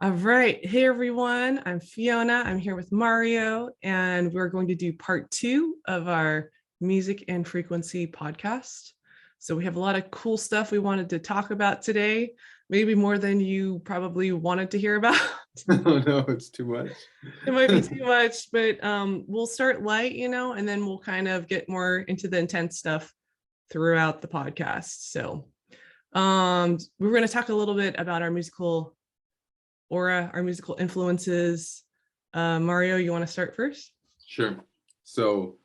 All right. Hey, everyone. I'm Fiona. I'm here with Mario, and we're going to do part 2 of our music and frequency podcast. So we have a lot of cool stuff we wanted to talk about today, maybe more than you probably wanted to hear about. Oh no, it's too much. It might be too much, but we'll start light, and then we'll kind of get more into the intense stuff throughout the podcast. So we're going to talk a little bit about our musical aura, our musical influences. Mario, you want to start first? Sure. So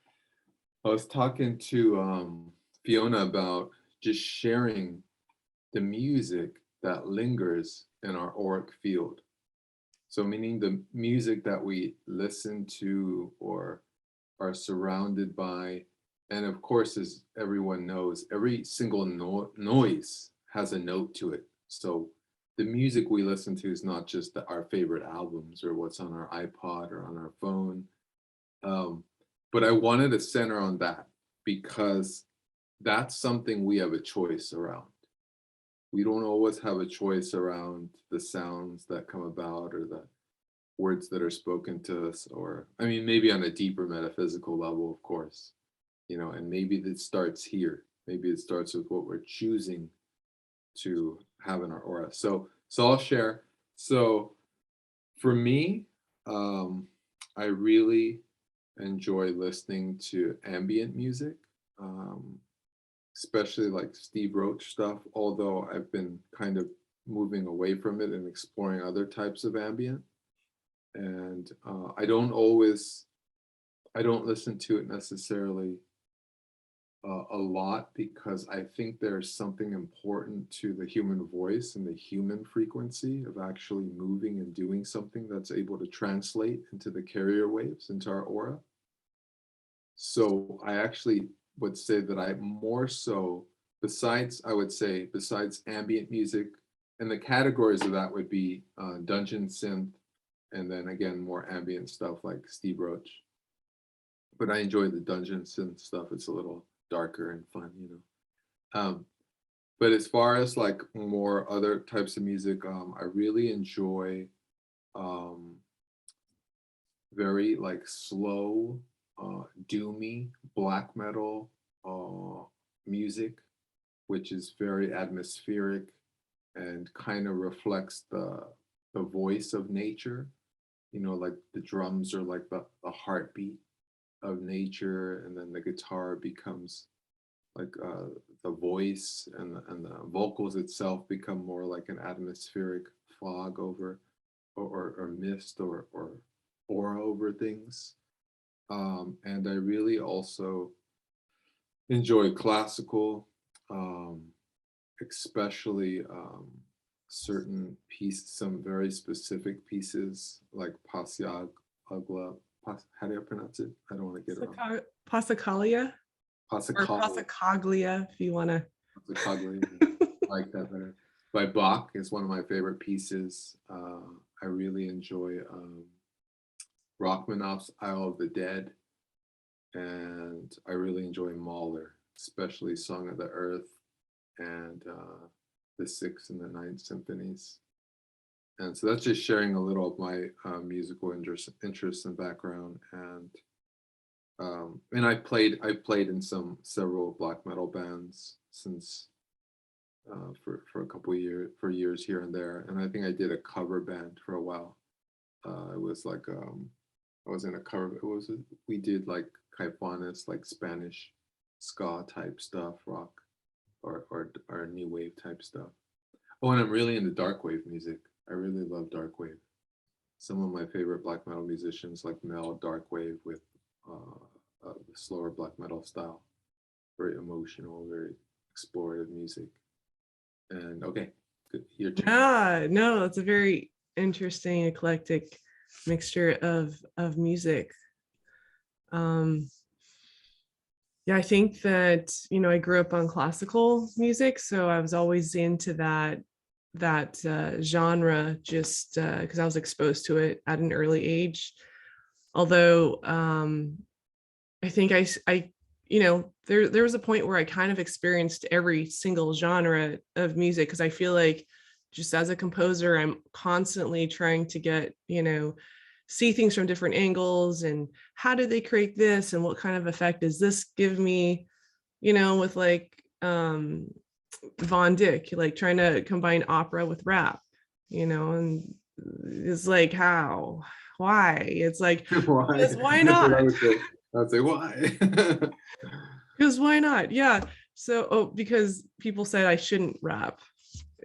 I was talking to Fiona about just sharing the music that lingers in our auric field. So meaning the music that we listen to or are surrounded by. And of course, as everyone knows, every single noise has a note to it. So the music we listen to is not just our favorite albums or what's on our iPod or on our phone. But I wanted to center on that because that's something we have a choice around. We don't always have a choice around the sounds that come about or the words that are spoken to us, or, I mean, maybe on a deeper metaphysical level, of course, and maybe it starts here. Maybe it starts with what we're choosing to have in our aura. So I'll share. So for me, I really enjoy listening to ambient music, especially like Steve Roach stuff, although I've been kind of moving away from it and exploring other types of ambient. And I don't listen to it necessarily a lot because I think there's something important to the human voice and the human frequency of actually moving and doing something that's able to translate into the carrier waves, into our aura. So I actually would say that I more so, besides ambient music, and the categories of that would be dungeon synth, and then again, more ambient stuff like Steve Roach. But I enjoy the dungeon synth stuff. It's a little darker and fun, but as far as like more other types of music, I really enjoy very like slow, doomy black metal music, which is very atmospheric and kind of reflects the voice of nature. Like the drums are like the heartbeat of nature, and then the guitar becomes like the voice, and the vocals itself become more like an atmospheric fog over or mist or aura over things. And I really also enjoy classical, especially certain pieces, some very specific pieces like Pasiagla. How do I pronounce it? I don't want to get it wrong. Passacaglia? Or Passacaglia, if you want to. Passacaglia, I like that better. By Bach is one of my favorite pieces. I really enjoy Rachmaninoff's Isle of the Dead, and I really enjoy Mahler, especially Song of the Earth and the 6th and the 9th symphonies. And so that's just sharing a little of my musical interest and background. And I played in several black metal bands since for a couple of years here and there. And I think I did a cover band for a while. It was like I was in a cover. We did like Caifanes, like Spanish ska type stuff, rock or new wave type stuff. Oh, and I'm really into dark wave music. I really love dark wave. Some of my favorite black metal musicians like Mel dark wave with slower black metal style, very emotional, very explorative music. And okay, good. Your turn. No, it's a very interesting, eclectic mixture of music. Yeah, I think that I grew up on classical music, so I was always into that genre, just because I was exposed to it at an early age. Although I think I there was a point where I kind of experienced every single genre of music, because I feel like just as a composer, I'm constantly trying to get, see things from different angles, and how do they create this, and what kind of effect does this give me, with like Von Dyck, like trying to combine opera with rap, and it's like, how, why? It's like, Why? because why That's what not? I would say, why? Because why not? Yeah. So, because people said I shouldn't rap.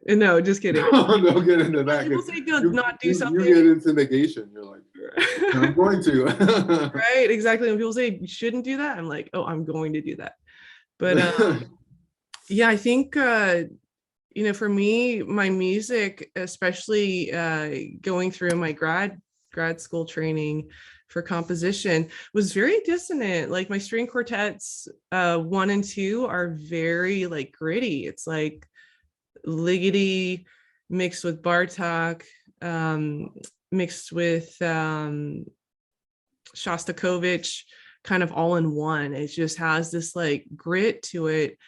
No, just kidding. Don't get into that. People say to You, not do you something. get into negation. You're like, I'm going to. Right, exactly. When people say you shouldn't do that, I'm like, oh, I'm going to do that. But yeah, I think for me, my music, especially going through my grad school training for composition, was very dissonant. Like my string quartets 1 and 2 are very like gritty. It's like Ligeti mixed with Bartok, mixed with Shostakovich, kind of all in one. It just has this like grit to it.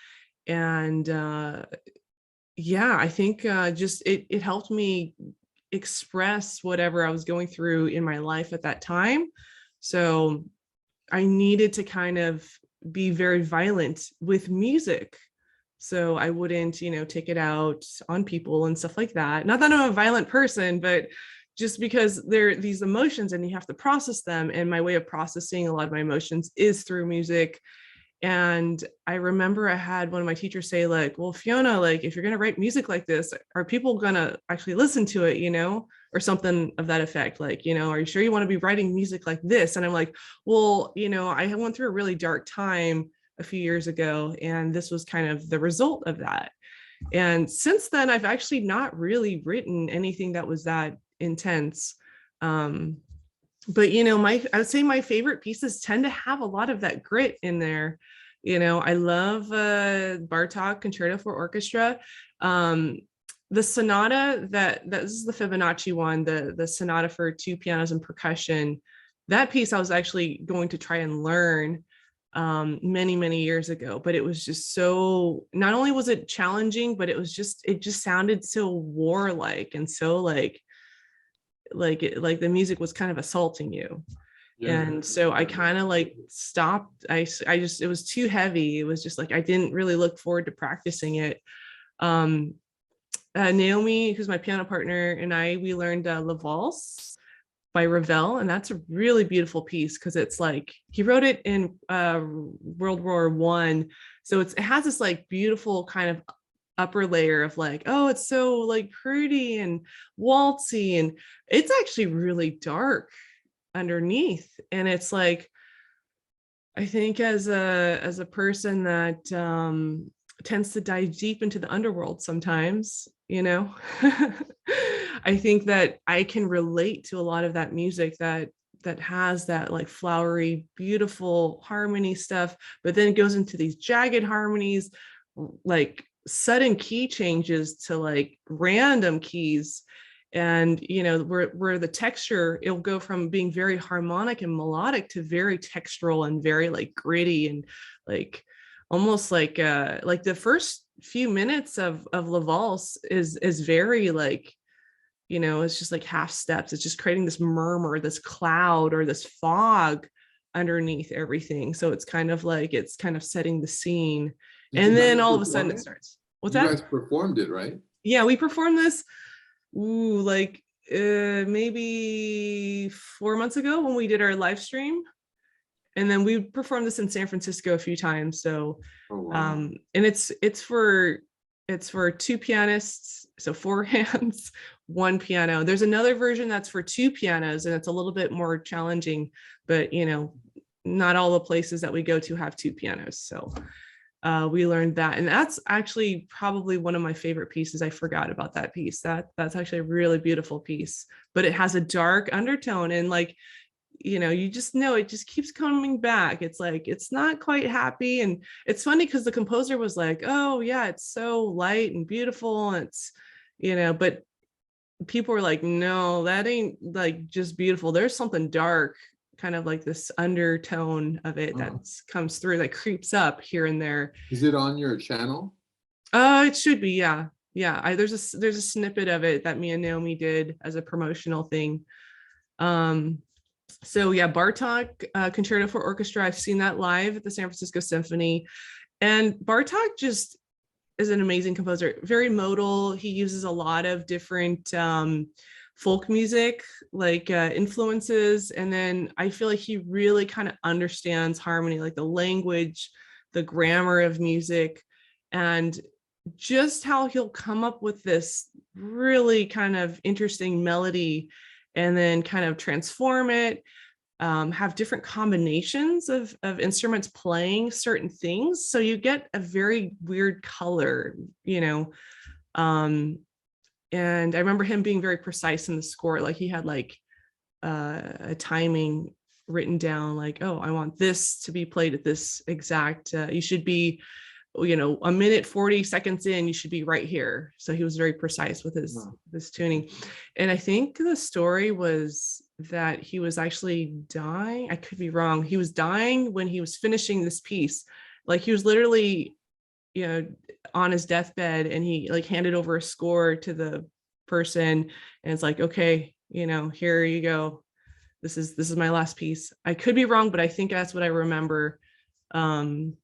And yeah, I think just it helped me express whatever I was going through in my life at that time. So I needed to kind of be very violent with music, so I wouldn't, take it out on people and stuff like that. Not that I'm a violent person, but just because there are these emotions and you have to process them. And my way of processing a lot of my emotions is through music. And I remember I had one of my teachers say, like, well, Fiona, like, if you're going to write music like this, are people going to actually listen to it, or something of that effect? Like, are you sure you want to be writing music like this? And I'm like, well, I went through a really dark time a few years ago, and this was kind of the result of that. And since then, I've actually not really written anything that was that intense. But I would say my favorite pieces tend to have a lot of that grit in there. I love Bartok Concerto for Orchestra. The sonata that this is the Fibonacci one, the sonata for 2 pianos and percussion. That piece I was actually going to try and learn many years ago, but it was just so, not only was it challenging, but it just sounded so warlike and so like the music was kind of assaulting you. Yeah. And so I kind of like stopped. I just, it was too heavy. It was just like, I didn't really look forward to practicing it. Naomi, who's my piano partner, and we learned La Valse by Ravel, and that's a really beautiful piece because it's like he wrote it in World War I, so it has this like beautiful kind of upper layer of like, oh, it's so like pretty and waltzy, and it's actually really dark underneath. And it's like, I think as a person that tends to dive deep into the underworld sometimes, I think that I can relate to a lot of that music that has that like flowery, beautiful harmony stuff, but then it goes into these jagged harmonies, like sudden key changes to like random keys. And, where the texture, it'll go from being very harmonic and melodic to very textural and very like gritty and like almost like the first few minutes of La Valse is very like, it's just like half steps. It's just creating this murmur, this cloud or this fog underneath everything. So it's kind of setting the scene. And then all of a sudden it starts. What's that? You guys performed it, right? Yeah, we performed this maybe 4 months ago when we did our live stream. And then we performed this in San Francisco a few times. So, and it's for 2 pianists, so 4 hands, 1 piano. There's another version that's for 2 pianos, and it's a little bit more challenging, but not all the places that we go to have 2 pianos. So we learned that, and that's actually probably one of my favorite pieces. I forgot about that piece. That's actually a really beautiful piece, but it has a dark undertone, and like, you just know it just keeps coming back. It's like, it's not quite happy. And it's funny because the composer was like, oh yeah, it's so light and beautiful. And it's, but people were like, no, that ain't like just beautiful. There's something dark, kind of like this undertone of it that comes through, that creeps up here and there. Is it on your channel? It should be, yeah. there's a snippet of it that me and Naomi did as a promotional thing. So yeah, Bartok, Concerto for Orchestra. I've seen that live at the San Francisco Symphony, and Bartok just is an amazing composer. Very modal. He uses a lot of different folk music like influences, and then I feel like he really kind of understands harmony, like the language, the grammar of music, and just how he'll come up with this really kind of interesting melody and then kind of transform it, have different combinations of instruments playing certain things. So you get a very weird color, you know. And I remember him being very precise in the score. Like he had like a timing written down, like, oh, I want this to be played at this exact, you should be, you know, a minute 40 seconds in, you should be right here. So he was very precise with his tuning. And I think the story was that he was actually dying. I could be wrong. He was dying when he was finishing this piece. Like he was literally, you know, on his deathbed, and he like handed over a score to the person, and it's like, okay, you know, here you go. This is my last piece. I could be wrong, but I think that's what I remember about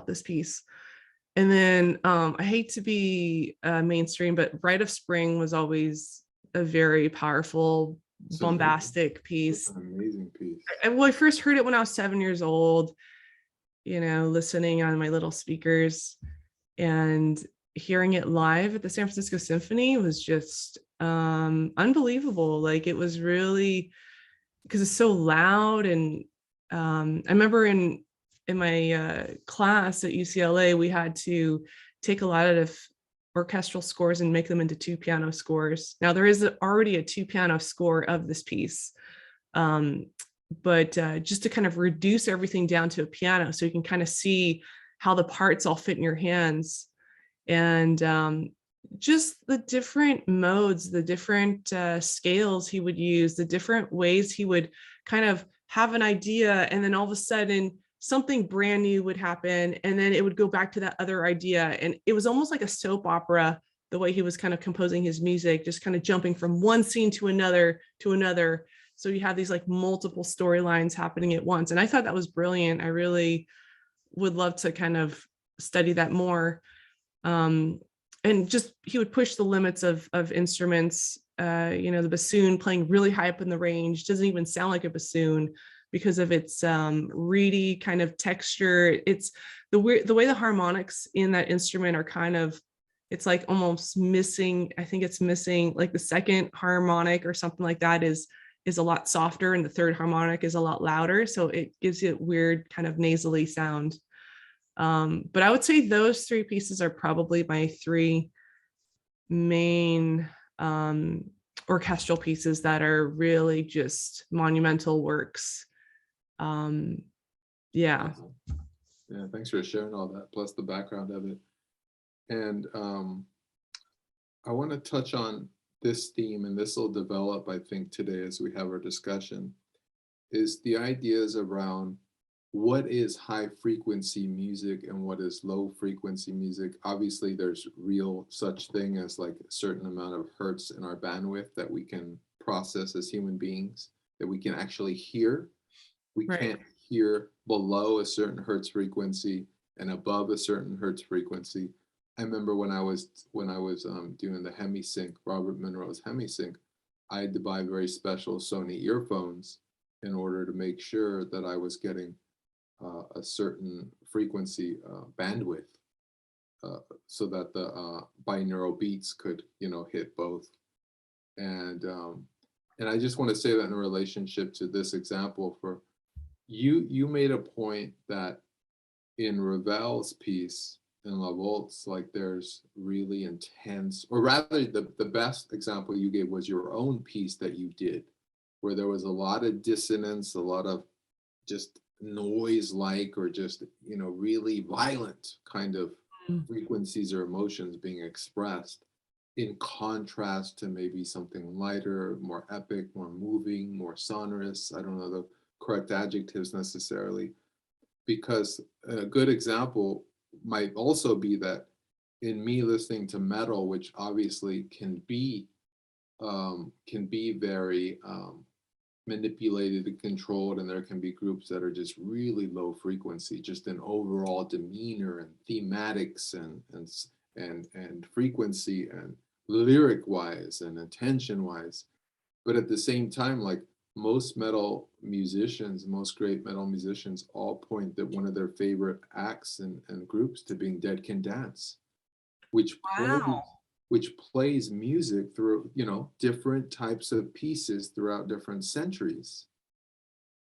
this piece. And then I hate to be mainstream, but Rite of Spring was always a very powerful, bombastic piece. An amazing piece. I first heard it when I was 7 years old, you know, listening on my little speakers, and hearing it live at the San Francisco Symphony was just unbelievable. Like it was really, because it's so loud. And I remember in my class at UCLA, we had to take a lot of orchestral scores and make them into 2 piano scores. Now there is already a 2 piano score of this piece, but just to kind of reduce everything down to a piano so you can kind of see how the parts all fit in your hands. And just the different modes, the different scales he would use, the different ways he would kind of have an idea, and then all of a sudden something brand new would happen, and then it would go back to that other idea. And it was almost like a soap opera, the way he was kind of composing his music, just kind of jumping from one scene to another to another. So you have these like multiple storylines happening at once. And I thought that was brilliant. I really would love to kind of study that more. And just he would push the limits of instruments. You know, the bassoon playing really high up in the range doesn't even sound like a bassoon because of its reedy kind of texture. It's the way the harmonics in that instrument are kind of, it's like almost missing. I think it's missing, like the second harmonic or something like that is a lot softer, and the third harmonic is a lot louder. So it gives you a weird kind of nasally sound. But I would say those 3 pieces are probably my 3 main orchestral pieces that are really just monumental works. Yeah. Yeah, thanks for sharing all that, plus the background of it. And I want to touch on this theme, and this will develop, I think, today as we have our discussion, is the ideas around what is high frequency music and what is low frequency music. Obviously, there's real such thing as like a certain amount of hertz in our bandwidth that we can process as human beings, that we can actually hear. We can't hear below a certain hertz frequency and above a certain hertz frequency. I remember when I was doing the Hemisync, Robert Monroe's Hemisync, I had to buy very special Sony earphones in order to make sure that I was getting a certain frequency bandwidth, so that the binaural beats could, you know, hit both. And I just want to say that in relationship to this example, for you made a point that in Ravel's piece in La Volt's, like there's really intense, or rather the best example you gave was your own piece that you did, where there was a lot of dissonance, a lot of just noise like, or just, you know, really violent kind of frequencies or emotions being expressed, in contrast to maybe something lighter, more epic, more moving, more sonorous. I don't know the correct adjectives necessarily, because a good example might also be that in me listening to metal, which obviously can be very manipulated and controlled, and there can be groups that are just really low frequency, just in overall demeanor and thematics and frequency and lyric wise and intention wise. But at the same time, like most great metal musicians all point that one of their favorite acts and groups to being Dead Can Dance, which Wow. plays music through, different types of pieces throughout different centuries.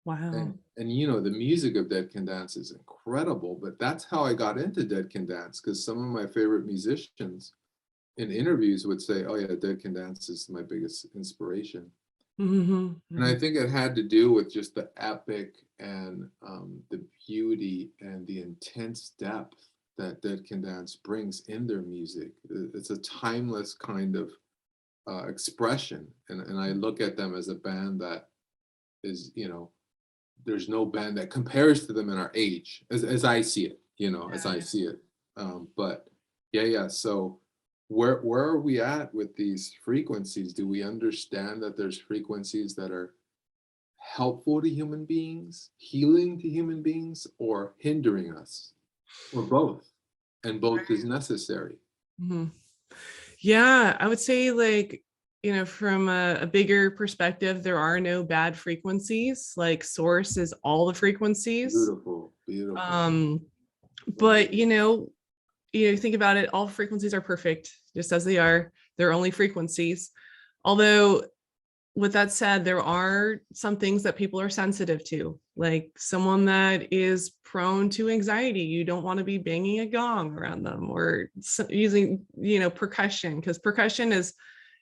Wow. And the music of Dead Can Dance is incredible, but that's how I got into Dead Can Dance, because some of my favorite musicians in interviews would say, oh yeah, Dead Can Dance is my biggest inspiration. Mm-hmm. And I think it had to do with just the epic and the beauty and the intense depth that Dead Can Dance brings in their music. It's a timeless kind of expression. And I look at them as a band that is, there's no band that compares to them in our age, as I see it, as I see it. But yeah. So where are we at with these frequencies? Do we understand that there's frequencies that are helpful to human beings, healing to human beings, or hindering us, or both? And both is necessary. Mm-hmm. Yeah, I would say, like, from a bigger perspective, there are no bad frequencies. Like, source is all the frequencies. Beautiful. But think about it, all frequencies are perfect, just as they are. They're only frequencies. Although, with that said, there are some things that people are sensitive to, like someone that is prone to anxiety. You don't want to be banging a gong around them, or using, percussion, because percussion is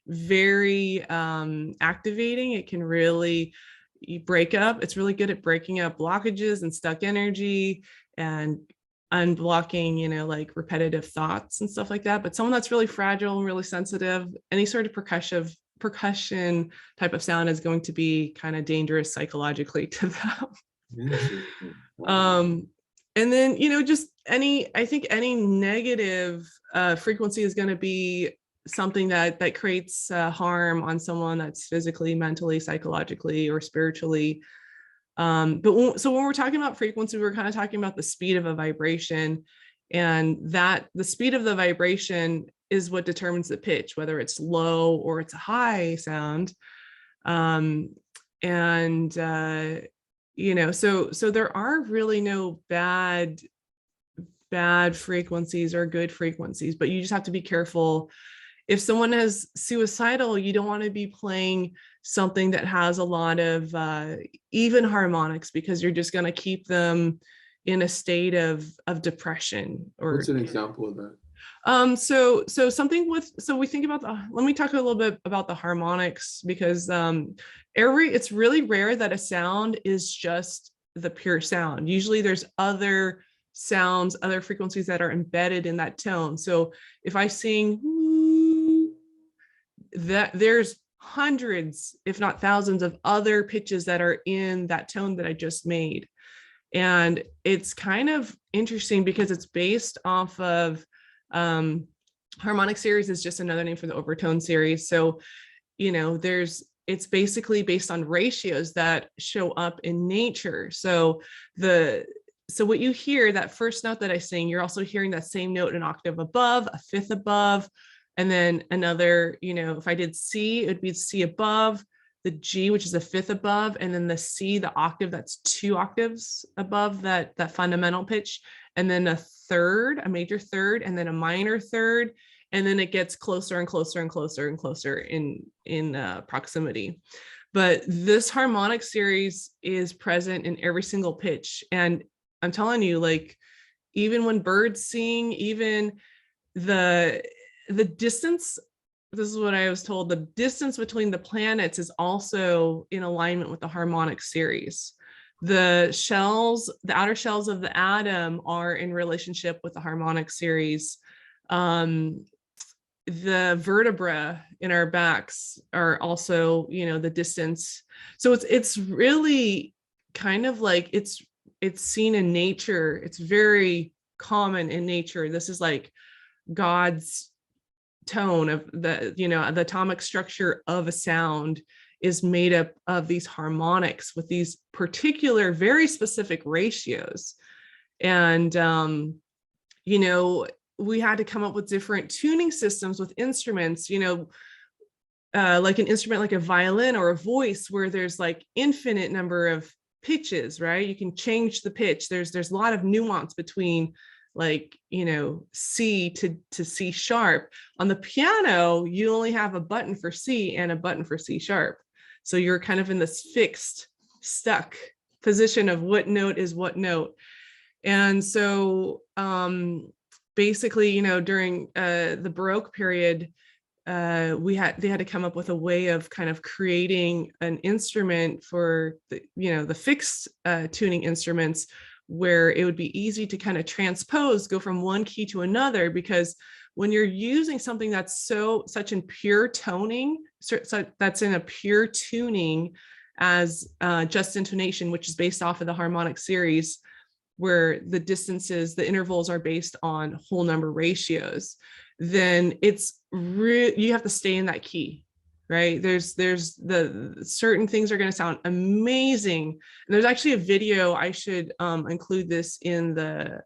very activating. It can really it's really good at breaking up blockages and stuck energy and unblocking, like repetitive thoughts and stuff like that. But someone that's really fragile and really sensitive, any sort of percussion type of sound is going to be kind of dangerous psychologically to them. And then, just I think any negative frequency is going to be something that creates harm on someone that's physically, mentally, psychologically, or spiritually. So when we're talking about frequency, we're kind of talking about the speed of a vibration, and that the speed of the vibration is what determines the pitch, whether it's low or it's a high sound. So there are really no bad frequencies or good frequencies, but you just have to be careful. If someone is suicidal, you don't want to be playing something that has a lot of even harmonics, because you're just going to keep them in a state of depression. Or what's an example of that? So something we think about let me talk a little bit about the harmonics, because it's really rare that a sound is just the pure sound. Usually there's other sounds, other frequencies that are embedded in that tone. So if I sing, that there's hundreds, if not thousands, of other pitches that are in that tone that I just made. And it's kind of interesting because it's based off of Harmonic Series is just another name for the overtone series. So, it's basically based on ratios that show up in nature. So what you hear, that first note that I sing, you're also hearing that same note an octave above, a fifth above, and then another, if I did C, it would be C above, the G, which is a fifth above, and then the C, the octave, that's 2 octaves above that fundamental pitch, and then a major third, and then a minor third, and then it gets closer and closer and closer and closer in proximity. But this harmonic series is present in every single pitch. And I'm telling you, like, even when birds sing, even the distance, this is what I was told, the distance between the planets is also in alignment with the harmonic series. The outer shells of the atom are in relationship with the harmonic series. The vertebra in our backs are also, the distance. So it's really kind of like it's seen in nature. It's very common in nature. This is like God's tone of the, the atomic structure of a sound is made up of these harmonics with these particular, very specific ratios. And, we had to come up with different tuning systems with instruments, like an instrument like a violin or a voice where there's like infinite number of pitches, right? You can change the pitch. There's a lot of nuance between like, C to C sharp. On the piano, you only have a button for C and a button for C sharp. So you're kind of in this fixed, stuck position of what note is what note. And so basically, during the Baroque period, they had to come up with a way of kind of creating an instrument for the fixed tuning instruments where it would be easy to kind of transpose, go from one key to another, because when you're using something that's such in pure toning, that's in a pure tuning as just intonation, which is based off of the Harmonic Series, where the distances, the intervals are based on whole number ratios, then you have to stay in that key, right? There's the certain things are going to sound amazing. And there's actually a video, I should include this in the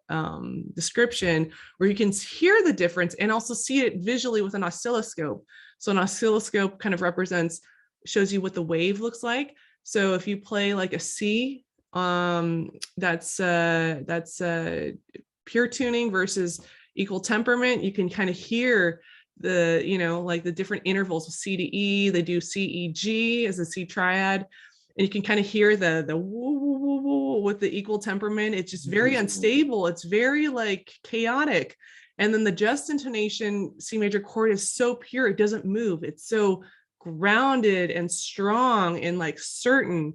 description, where you can hear the difference and also see it visually with an oscilloscope. So an oscilloscope kind of shows you what the wave looks like. So if you play like a C, that's pure tuning versus equal temperament, you can kind of hear the, like the different intervals with C to E. They do C, E, G as a C triad, and you can kind of hear the woo, woo, woo, woo with the equal temperament. It's just very unstable. It's very like chaotic. And then the just intonation C major chord is so pure, it doesn't move. It's so grounded and strong and like certain.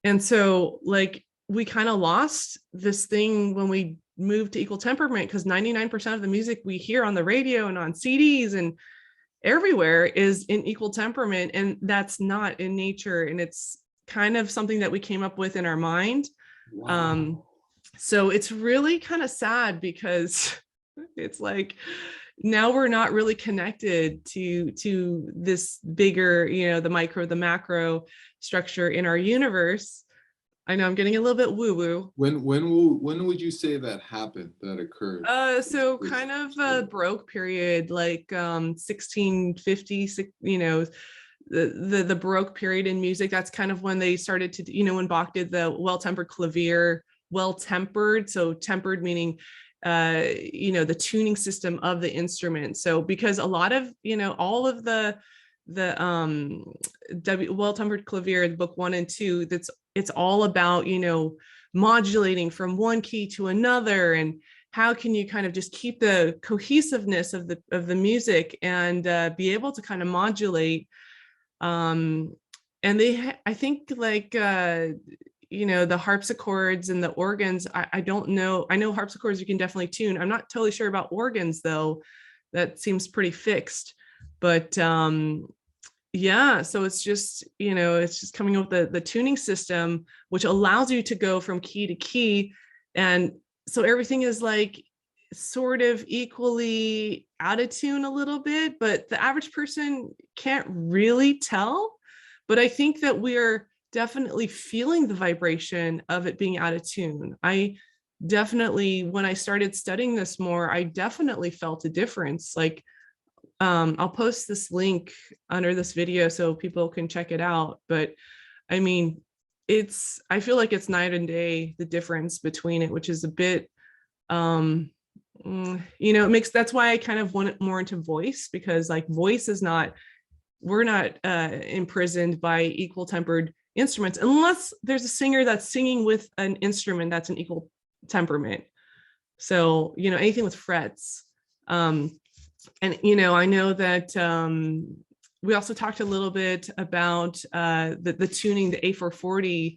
And so like we kind of lost this thing when we moved to equal temperament, because 99% of the music we hear on the radio and on CDs and everywhere is in equal temperament, and that's not in nature. And it's kind of something that we came up with in our mind. Wow. So it's really kind of sad, because it's like now we're not really connected to this bigger, the micro, the macro structure in our universe. I know I'm getting a little bit woo-woo. When would you say that happened, that occurred? So kind of a Baroque period, like 1650, the Baroque period in music. That's kind of when they started to, when Bach did the well-tempered clavier, well-tempered, so tempered meaning the tuning system of the instrument. So because a lot of, all of the well-tempered clavier, book 1 and 2, it's all about, modulating from one key to another, and how can you kind of just keep the cohesiveness of the music and be able to kind of modulate. And I think like, the harpsichords and the organs, I don't know. I know harpsichords you can definitely tune. I'm not totally sure about organs though. That seems pretty fixed, but yeah, so it's just, it's just coming up with the tuning system, which allows you to go from key to key. And so everything is like sort of equally out of tune a little bit, but the average person can't really tell. But I think that we're definitely feeling the vibration of it being out of tune. I definitely, when I started studying this more, I definitely felt a difference. Like, I'll post this link under this video so people can check it out. But I mean, I feel like it's night and day, the difference between it, which is a bit, that's why I kind of want it more into voice, because like voice is not, we're not imprisoned by equal tempered instruments, unless there's a singer that's singing with an instrument that's an equal temperament. So, anything with frets. And, I know that we also talked a little bit about the tuning, the A440,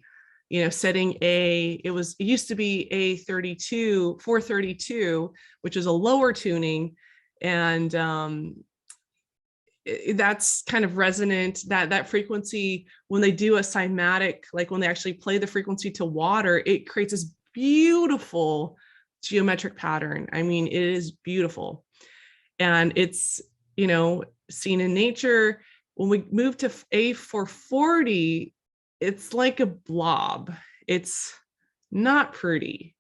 setting A. It used to be A32, 432, which is a lower tuning. And that's kind of resonant, that frequency, when they do a cymatic, like when they actually play the frequency to water, it creates this beautiful geometric pattern. I mean, it is beautiful. and it's, you know, seen in nature. When we move to A440, it's like a blob. It's not pretty.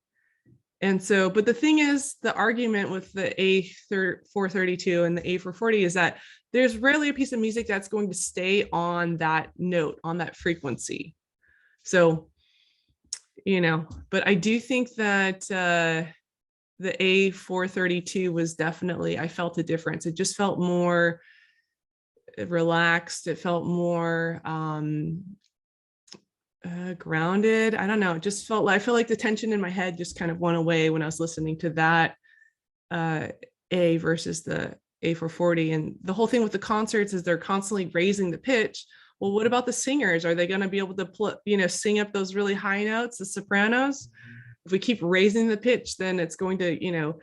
And so, but the thing is, the argument with the A432 and the A440 is that there's rarely a piece of music that's going to stay on that note, on that frequency. So, you know, but I do think that the A432 was definitely, I felt a difference. It just felt more relaxed. It felt more grounded. I don't know. It just felt, I feel like the tension in my head just kind of went away when I was listening to that A versus the A440. And the whole thing with the concerts is they're constantly raising the pitch. Well, what about the singers? Are they going to be able to sing up those really high notes, the sopranos? If we keep raising the pitch, then it's going to,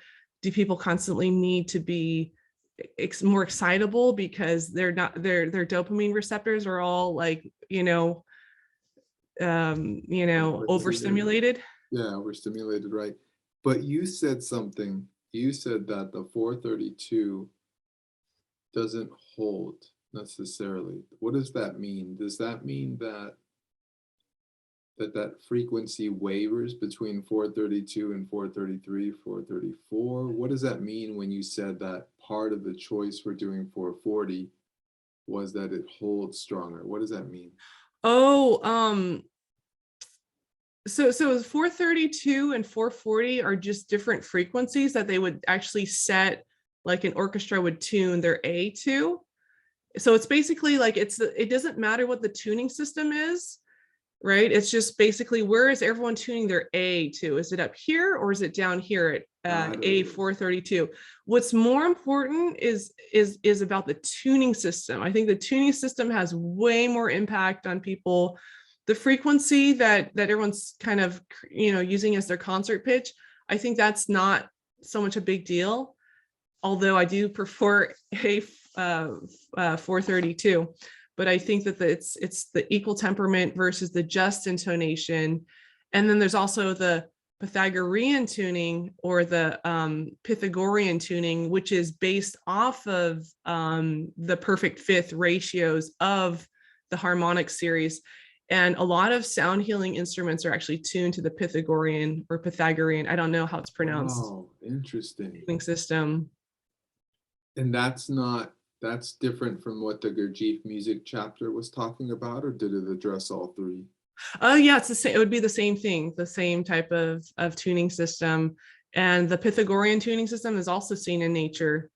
do people constantly need to be more excitable because their dopamine receptors are all like, overstimulated? Yeah, overstimulated, right. But you said something. You said that the 432 doesn't hold necessarily. What does that mean? Does that mean that frequency wavers between 432 and 433, 434? What does that mean when you said that part of the choice for doing 440 was that it holds stronger? What does that mean? Oh, so 432 and 440 are just different frequencies that they would actually set, like an orchestra would tune their A to. So it's basically like it doesn't matter what the tuning system is, right? It's just basically, where is everyone tuning their A to? Is it up here or is it down here at A432? What's more important is about the tuning system. I think the tuning system has way more impact on people. The frequency that everyone's kind of, using as their concert pitch, I think that's not so much a big deal. Although I do prefer a 432, but I think that it's the equal temperament versus the just intonation. And then there's also the Pythagorean tuning, or the Pythagorean tuning, which is based off of the perfect fifth ratios of the Harmonic series. And a lot of sound healing instruments are actually tuned to the Pythagorean or Pythagorean, I don't know how it's pronounced. Oh, interesting. Tuning system. And that's different from what the Gurdjieff music chapter was talking about, or did it address all three? Oh yeah, it's the same. It would be the same thing, the same type of tuning system. And the Pythagorean tuning system is also seen in nature.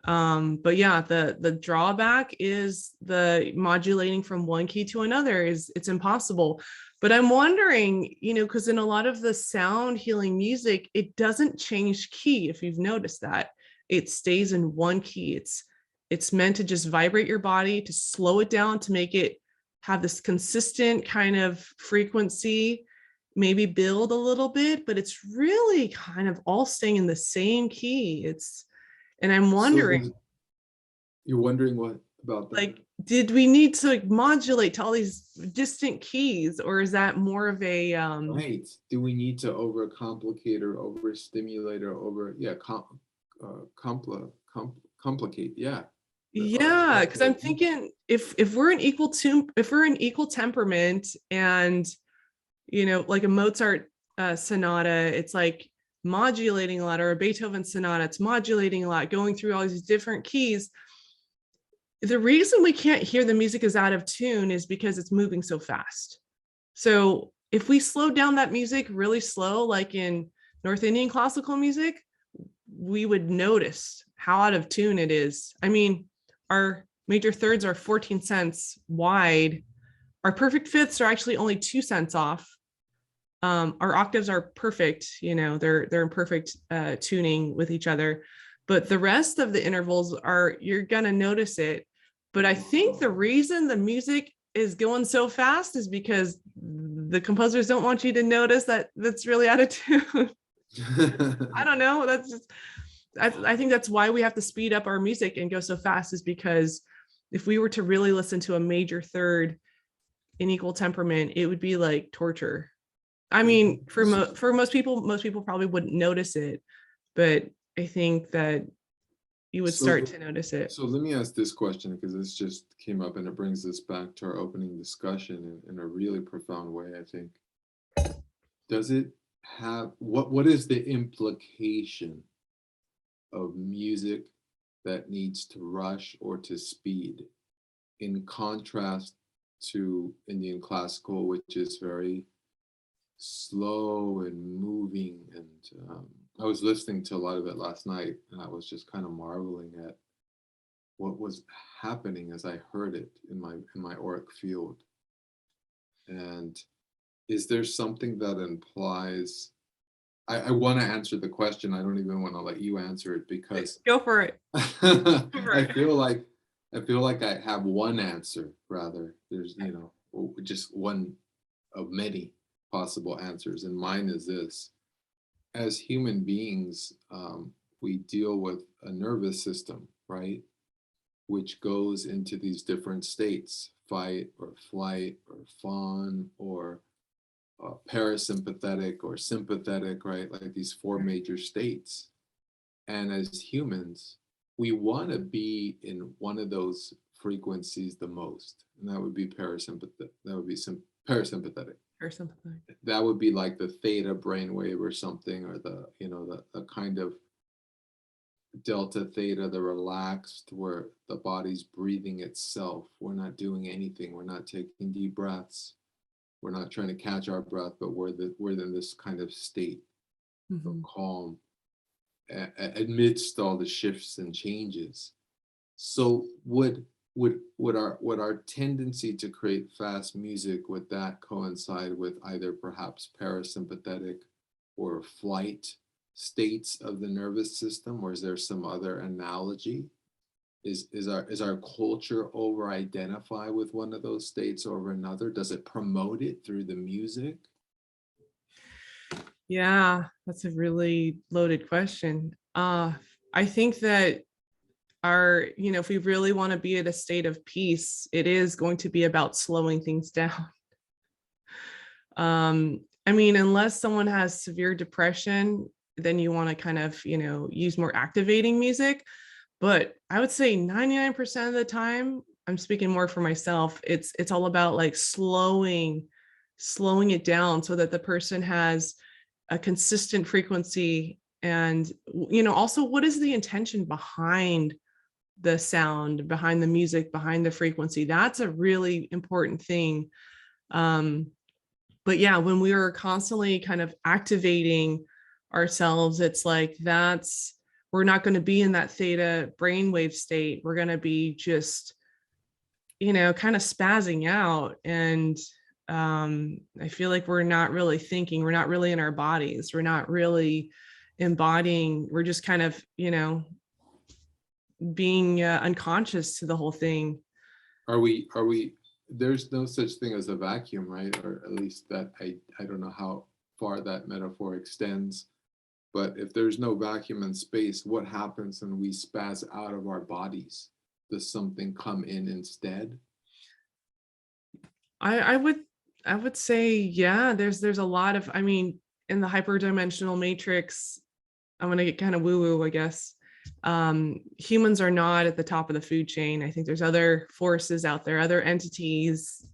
But yeah, the drawback is the modulating from one key to another it's impossible. But I'm wondering, because in a lot of the sound healing music, it doesn't change key. If you've noticed that, it stays in one key. It's meant to just vibrate your body, to slow it down, to make it have this consistent kind of frequency, maybe build a little bit, but it's really kind of all staying in the same key. And I'm wondering, you're wondering what about that? Like, did we need to modulate to all these distant keys, or is that more of a right? Do we need to overcomplicate or overstimulate or complicate? Yeah. Yeah, because I'm thinking if we're an equal temperament, and like a Mozart sonata, it's like modulating a lot, or a Beethoven sonata, it's modulating a lot, going through all these different keys. The reason we can't hear the music is out of tune is because it's moving so fast. So if we slow down that music really slow, like in North Indian classical music, we would notice how out of tune it is. I mean, our major thirds are 14 cents wide. Our perfect fifths are actually only 2 cents off. Our octaves are perfect, they're in perfect tuning with each other. But the rest of the intervals you're gonna notice it. But I think the reason the music is going so fast is because the composers don't want you to notice that that's really out of tune. I don't know. That's just, I think that's why we have to speed up our music and go so fast, is because if we were to really listen to a major third in equal temperament, it would be like torture. I mean, for most people probably wouldn't notice it, but I think that, you would So, start to notice it. so let me ask this question, because this just came up and it brings us back to our opening discussion in a really profound way, I think. Does it have, what is the implication of music that needs to rush or to speed, in contrast to Indian classical, which is very slow and moving? And I was listening to a lot of it last night, and I was just kind of marveling at what was happening as I heard it in my auric field. And is there something that implies? I want to answer the question. I don't even want to let you answer it, because Go for it. Go for I it. feel like I have one answer. Rather, there's just one of many possible answers, and mine is this: as human beings, we deal with a nervous system, right, which goes into these different states: fight or flight or fawn or parasympathetic or sympathetic, right? Like these four major states. And as humans, we want to be in one of those frequencies the most, and that would be parasympathetic. That would be parasympathetic. Or something. That would be like the theta brainwave or something, or the kind of delta theta, the relaxed, where the body's breathing itself. We're not doing anything. We're not taking deep breaths. We're not trying to catch our breath, but we're in this kind of state of calm amidst all the shifts and changes. So would our tendency to create fast music, would that coincide with either perhaps parasympathetic or flight states of the nervous system, or is there some other analogy? Is our culture over identify with one of those states over another? Does it promote it through the music? Yeah, that's a really loaded question. I think that if we really want to be at a state of peace, it is going to be about slowing things down. I mean, unless someone has severe depression, then you want to kind of, use more activating music. But I would say 99% of the time, I'm speaking more for myself, it's all about like slowing it down so that the person has a consistent frequency. And also, what is the intention behind the sound, behind the music, behind the frequency? That's a really important thing. But yeah, when we are constantly kind of activating ourselves, it's like we're not going to be in that theta brainwave state. We're going to be just, kind of spazzing out. And I feel like we're not really thinking, we're not really in our bodies, we're not really embodying, we're just kind of, being unconscious to the whole thing. Are we, there's no such thing as a vacuum, right? Or at least that I don't know how far that metaphor extends. But if there's no vacuum in space, what happens when we spaz out of our bodies? Does something come in instead? I would say, yeah, there's a lot of, I mean, in the hyperdimensional matrix, I'm going to get kind of woo-woo, I guess. Humans are not at the top of the food chain. I think there's other forces out there, other entities,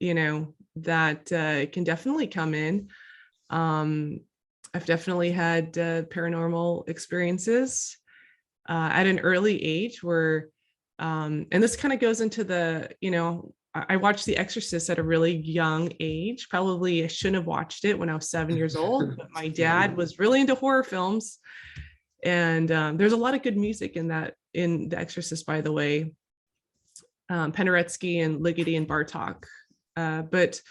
that can definitely come in. I've definitely had paranormal experiences at an early age where, and this kind of goes into the, I watched The Exorcist at a really young age. Probably I shouldn't have watched it when I was 7 years old, but my dad was really into horror films. And there's a lot of good music in The Exorcist, by the way. Penderecki and Ligeti and Bartok. But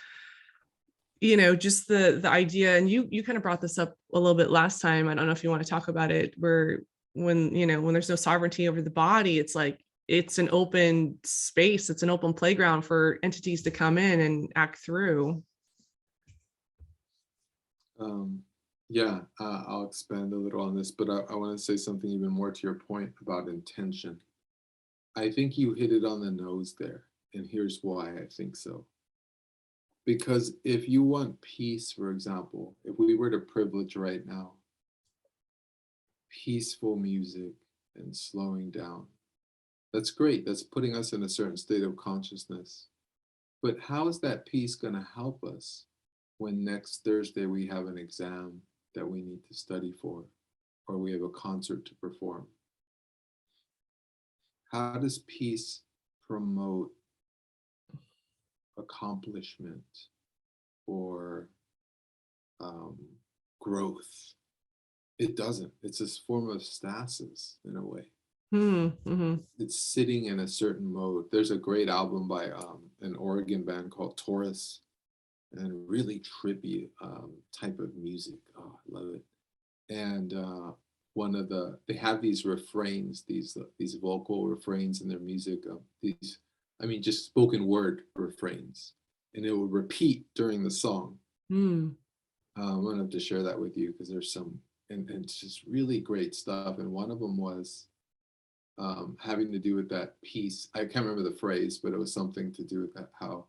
just the idea, and you kind of brought this up a little bit last time. I don't know if you want to talk about it, where when there's no sovereignty over the body, it's like it's an open space, it's an open playground for entities to come in and act through. Yeah, I'll expand a little on this, but I want to say something even more to your point about intention. I think you hit it on the nose there, and here's why I think so. Because if you want peace, for example, if we were to privilege right now peaceful music, and slowing down. That's great. That's putting us in a certain state of consciousness. But how is that piece going to help us when next Thursday we have an exam that we need to study for, or we have a concert to perform? How does peace promote accomplishment or growth? It doesn't. It's this form of stasis in a way. Mm-hmm. It's sitting in a certain mode. There's a great album by an Oregon band called Taurus, and really trippy type of music. Oh, I love it. And they have these refrains, these vocal refrains in their music. Just spoken word refrains, and it will repeat during the song. I'm gonna have to share that with you because there's some, and it's just really great stuff. And one of them was having to do with that peace. I can't remember the phrase, but it was something to do with that, how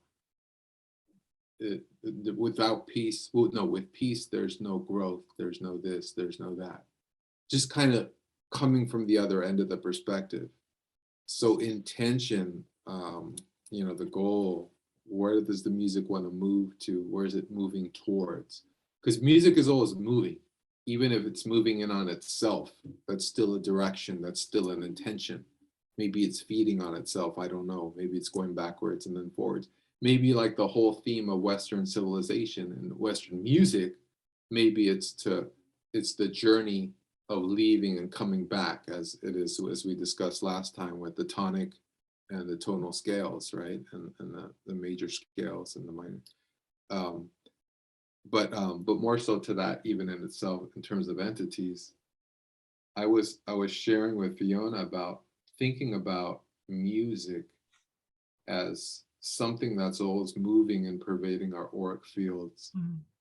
without peace, with peace, there's no growth, there's no this, there's no that. Just kind of coming from the other end of the perspective. So intention, the goal, where does the music want to move to? Where is it moving towards? Because music is always moving. Even if it's moving in on itself, that's still a direction, that's still an intention. Maybe it's feeding on itself, I don't know. Maybe it's going backwards and then forwards. Maybe like the whole theme of Western civilization and Western music, maybe it's the journey of leaving and coming back, as it is, as we discussed last time with the tonic and the tonal scales, right? And the major scales and the minor. But more so to that, even in itself, in terms of entities, I was sharing with Fiona about thinking about music as something that's always moving and pervading our auric fields,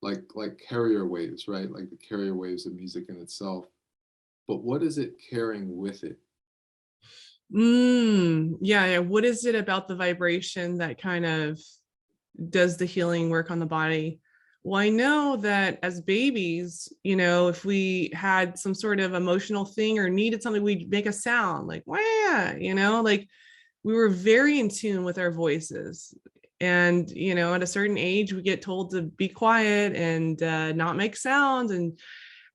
like carrier waves, right? Like the carrier waves of music in itself. But what is it carrying with it? Yeah. What is it about the vibration that kind of does the healing work on the body? Well, I know that as babies, if we had some sort of emotional thing or needed something, we'd make a sound like, wah, like we were very in tune with our voices. And, at a certain age, we get told to be quiet and not make sounds.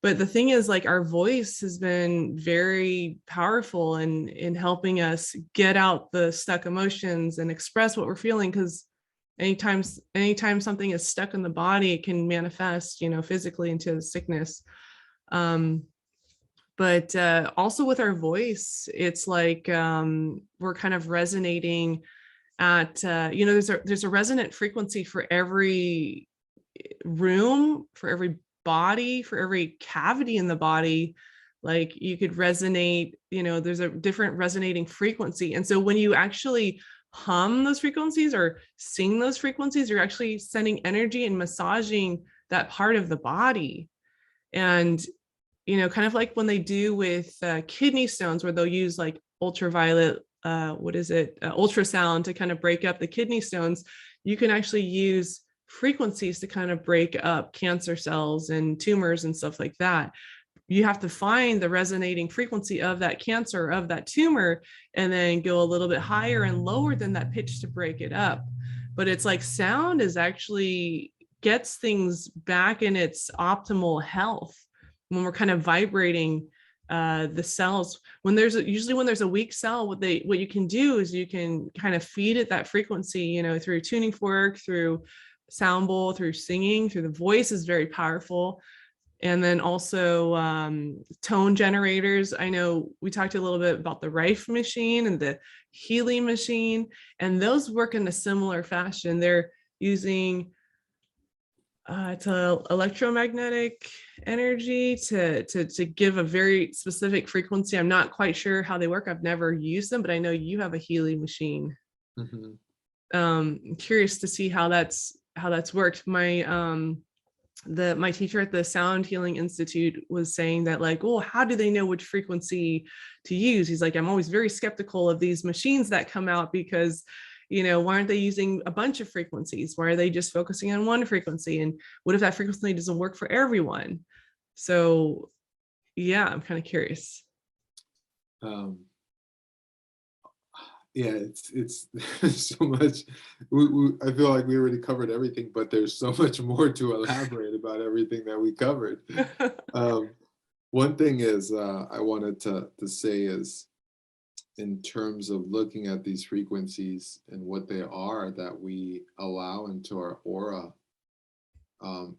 But the thing is, like, our voice has been very powerful in helping us get out the stuck emotions and express what we're feeling. Because anytime something is stuck in the body, it can manifest, physically into sickness. But also with our voice, it's like we're kind of resonating at, there's a resonant frequency for every room, for every body, for every cavity in the body. Like you could resonate, there's a different resonating frequency. And so when you actually hum those frequencies or sing those frequencies, you're actually sending energy and massaging that part of the body. And kind of like when they do with kidney stones, where they'll use like ultraviolet ultrasound to kind of break up the kidney stones. You can actually use frequencies to kind of break up cancer cells and tumors and stuff like that. You have to find the resonating frequency of that cancer, of that tumor, and then go a little bit higher and lower than that pitch to break it up. But it's like sound is actually gets things back in its optimal health when we're kind of vibrating the cells. When there's a weak cell, what you can do is you can kind of feed it that frequency, through tuning fork, through sound bowl, through singing, through the voice is very powerful. And then also tone generators. I know we talked a little bit about the Rife machine and the Healy machine, and those work in a similar fashion. They're using it's a electromagnetic energy to give a very specific frequency. I'm not quite sure how they work. I've never used them, but I know you have a Healy machine. I'm curious to see how that's worked. My teacher at the Sound Healing Institute was saying that, like, oh, how do they know which frequency to use? He's like, I'm always very skeptical of these machines that come out because, why aren't they using a bunch of frequencies? Why are they just focusing on one frequency? And what if that frequency doesn't work for everyone? So yeah, I'm kind of curious. Um, yeah, it's there's so much. I feel like we already covered everything, but there's so much more to elaborate about everything that we covered. Um, one thing is I wanted to say is, in terms of looking at these frequencies and what they are that we allow into our aura,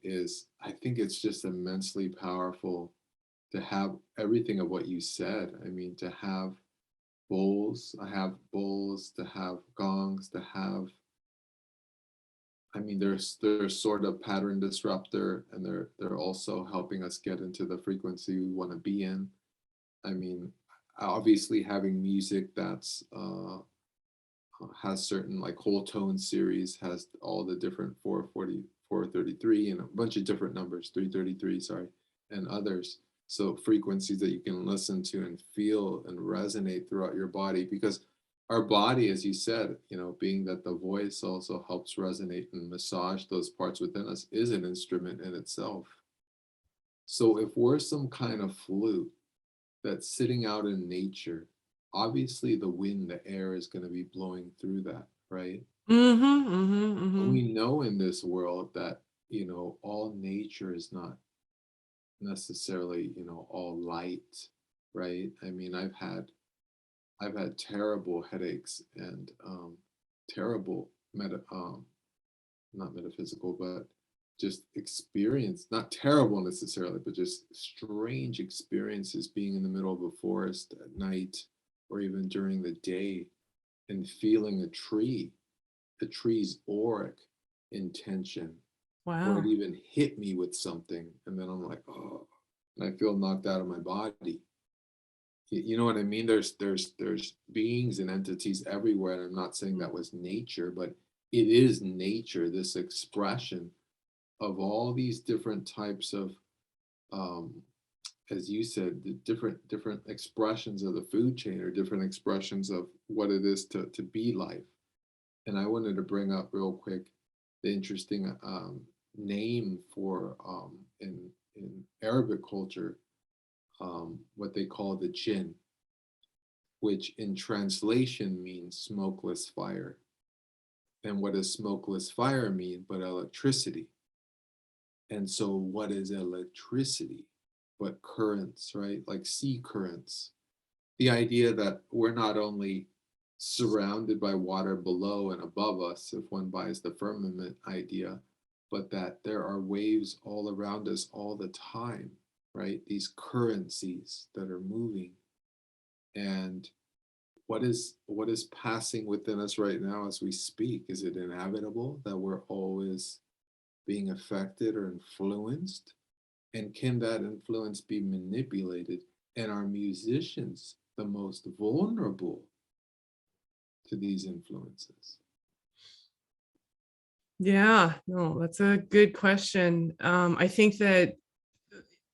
is I think it's just immensely powerful to have everything of what you said. I mean, to have bowls, I have bowls, to have gongs, to have, I mean, they're sort of pattern disruptor, and they're also helping us get into the frequency we want to be in. I mean, obviously having music that's has certain, like whole tone series has all the different 440, 433, and a bunch of different numbers, 333, sorry, and others. So frequencies that you can listen to and feel and resonate throughout your body, because our body, as you said, being that the voice also helps resonate and massage those parts within us, is an instrument in itself. So if we're some kind of flute that's sitting out in nature, obviously the wind, the air is going to be blowing through that, right? We know in this world that, all nature is not necessarily, all light, right? I mean, I've had terrible headaches and terrible not metaphysical, but just experience, not terrible necessarily, but just strange experiences being in the middle of a forest at night or even during the day, and feeling a tree's auric intention, or Wow. it even hit me with something, and then I'm like, oh, and I feel knocked out of my body. You know what I mean? There's beings and entities everywhere, and I'm not saying that was nature, but it is nature, this expression of all these different types of, um, as you said, the different expressions of the food chain, or different expressions of what it is to be life. And I wanted to bring up real quick the interesting name for, in Arabic culture, what they call the jinn, which in translation means smokeless fire. And what does smokeless fire mean but electricity? And so what is electricity but currents, right? Like sea currents. The idea that we're not only surrounded by water below and above us, if one buys the firmament idea, but that there are waves all around us all the time, right? These currencies that are moving. And what is passing within us right now as we speak? Is it inevitable that we're always being affected or influenced? And can that influence be manipulated? And are musicians the most vulnerable to these influences? Yeah, no, that's a good question. I think that,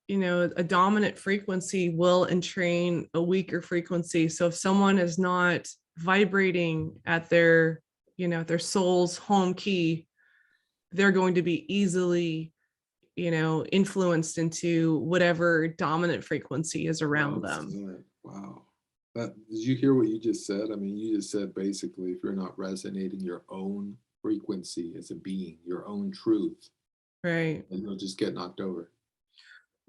a dominant frequency will entrain a weaker frequency. So if someone is not vibrating at their, their soul's home key, they're going to be easily, influenced into whatever dominant frequency is around them. Good. Wow. Did you hear what you just said? I mean, you just said basically, if you're not resonating your own frequency as a being, your own truth, Right. and you'll just get knocked over.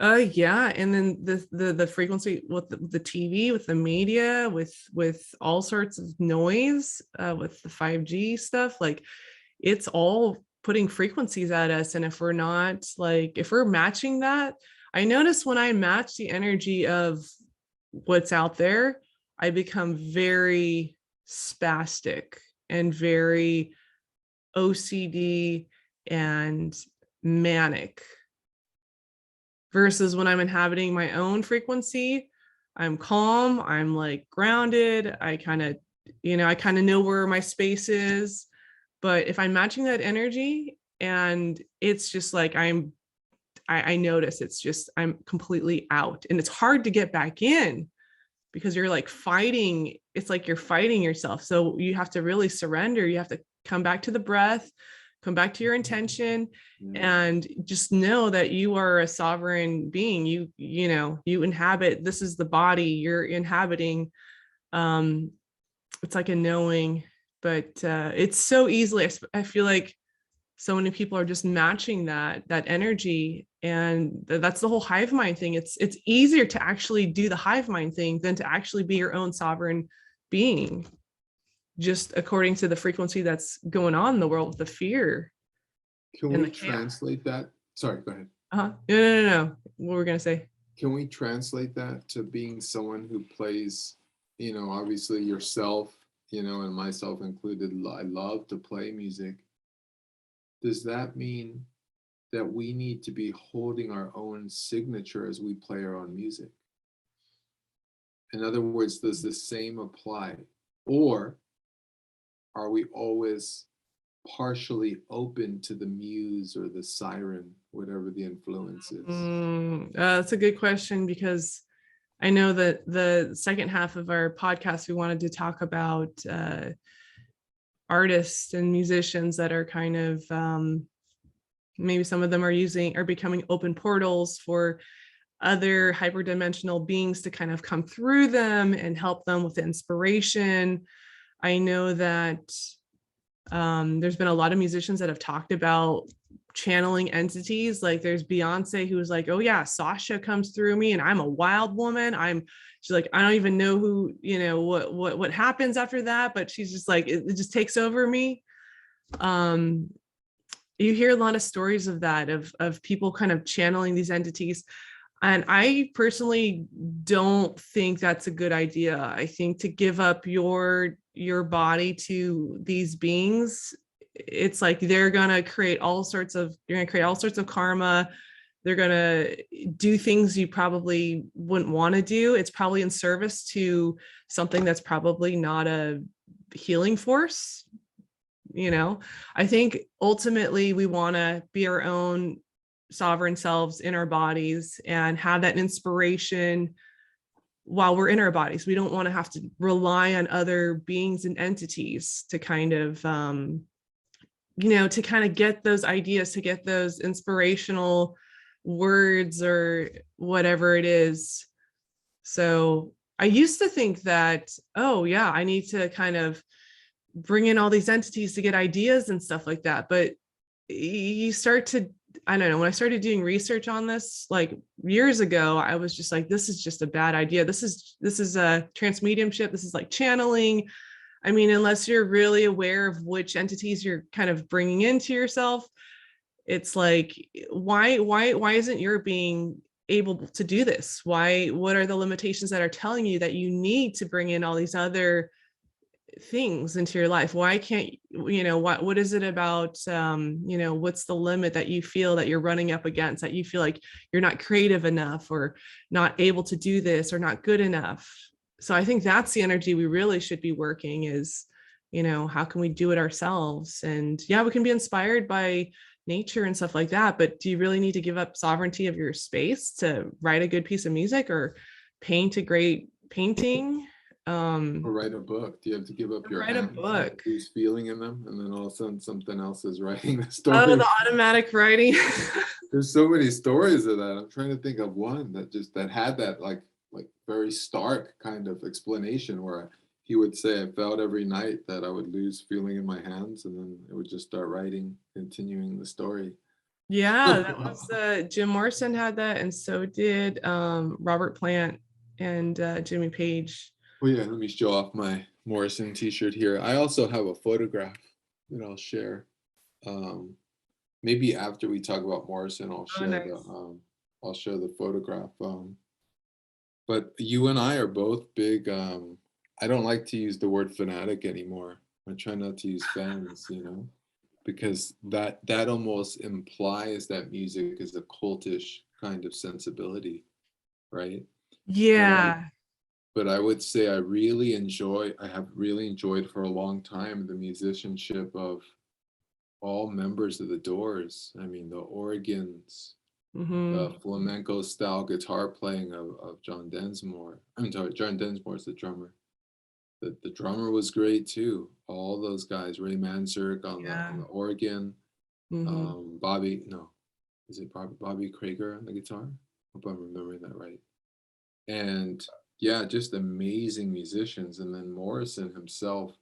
Yeah, and then the frequency with the TV, with the media, with all sorts of noise, with the 5G stuff, like it's all putting frequencies at us. And if we're not, like, if we're matching that, I notice when I match the energy of what's out there, I become very spastic and very OCD and manic. Versus when I'm inhabiting my own frequency, I'm calm, I'm like grounded, I kind of know where my space is. But if I'm matching that energy, and it's just like I notice it's just I'm completely out, and it's hard to get back in because you're like fighting. It's like you're fighting yourself. So you have to really surrender. You have to come back to the breath, come back to your intention, Yeah. and just know that you are a sovereign being. You inhabit, this is the body you're inhabiting. It's like a knowing, but it's so easily, I feel like so many people are just matching that energy, and that's the whole hive mind thing. It's easier to actually do the hive mind thing than to actually be your own sovereign being, just according to the frequency that's going on in the world with the fear Can and we the chaos. translate that? Sorry, go ahead. No. What were we gonna say? Can we translate that to being someone who plays, obviously yourself, and myself included, I love to play music. Does that mean that we need to be holding our own signature as we play our own music? In other words, does the same apply? Or are we always partially open to the muse or the siren, whatever the influence is? That's a good question, because I know that the second half of our podcast, we wanted to talk about artists and musicians that are kind of maybe some of them are becoming open portals for other hyperdimensional beings to kind of come through them and help them with the inspiration. I know that there's been a lot of musicians that have talked about channeling entities. Like there's Beyonce, who was like, oh yeah, Sasha comes through me and I'm a wild woman. She's like, I don't even know who, what happens after that, but she's just like, it just takes over me. You hear a lot of stories of that, of people kind of channeling these entities. And I personally don't think that's a good idea. I think to give up your body to these beings, it's like you're gonna create all sorts of karma. They're gonna do things you probably wouldn't want to do. It's probably in service to something that's probably not a healing force. I think ultimately we want to be our own sovereign selves in our bodies and have that inspiration while we're in our bodies. We don't want to have to rely on other beings and entities to kind of get those ideas, to get those inspirational words or whatever it is. So I used to think that, oh yeah, I need to kind of bring in all these entities to get ideas and stuff like that. But you start to, I don't know, when I started doing research on this like years ago, I was just like, this is just a bad idea. This is a transmediumship. This is like channeling. I mean, unless you're really aware of which entities you're kind of bringing into yourself, it's like, why isn't your being able to do this? What are the limitations that are telling you that you need to bring in all these other things into your life? Why can't what is it about what's the limit that you feel that you're running up against, that you feel like you're not creative enough or not able to do this or not good enough? So I think that's the energy we really should be working is, how can we do it ourselves? And yeah, we can be inspired by nature and stuff like that, but do you really need to give up sovereignty of your space to write a good piece of music or paint a great painting? Or write a book. Do you have to give up your Write a hands, book. lose feeling in them, and then all of a sudden something else is writing the Oh, story? the automatic writing. There's so many stories of that. I'm trying to think of one that had that like very stark kind of explanation where he would say, I felt every night that I would lose feeling in my hands, and then it would just start writing, continuing the story. Yeah, that was Jim Morrison had that, and so did Robert Plant and Jimmy Page. Well, yeah, let me show off my Morrison t-shirt here. I also have a photograph that I'll share. Maybe after we talk about Morrison, I'll share nice. I'll share the photograph. But you and I are both big. I don't like to use the word fanatic anymore. I try not to use fans, because that almost implies that music is a cultish kind of sensibility, right? Yeah. But I would say I have really enjoyed for a long time the musicianship of all members of the Doors. I mean, the organs, the flamenco style guitar playing of John Densmore. I'm sorry, John Densmore is the drummer. The drummer was great too. All those guys, Ray Manzarek on the organ, Mm-hmm. Bobby, no, is it Bobby Krager on the guitar? Hope I'm remembering that right. And yeah, just amazing musicians. And then Morrison himself,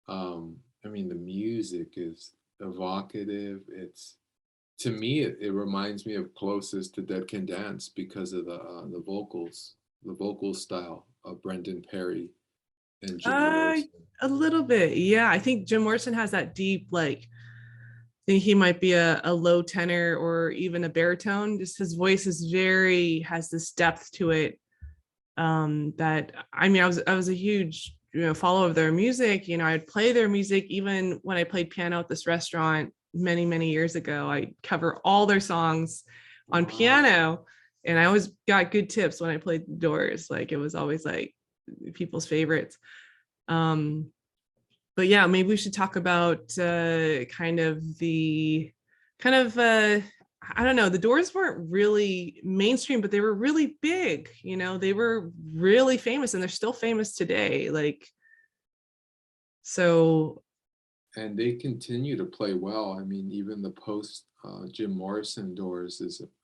I mean, the music is evocative. It's, to me, it reminds me of closest to Dead Can Dance because of the vocal style of Brendan Perry and Jim Uh, Morrison. a little bit. Yeah. I think Jim Morrison has that deep, like, I think he might be a low tenor or even a baritone. Just his voice is has this depth to it. That I mean, I was a huge, follower of their music. I'd play their music even when I played piano at this restaurant many years ago. I cover all their songs on Wow. piano, and I always got good tips when I played the Doors. Like it was always like people's favorites. Um, but yeah, maybe we should talk about kind of the kind of I don't know, the Doors weren't really mainstream, but they were really big. They were really famous, and they're still famous today. Like, so. And they continue to play well. I mean, even the post Jim Morrison Doors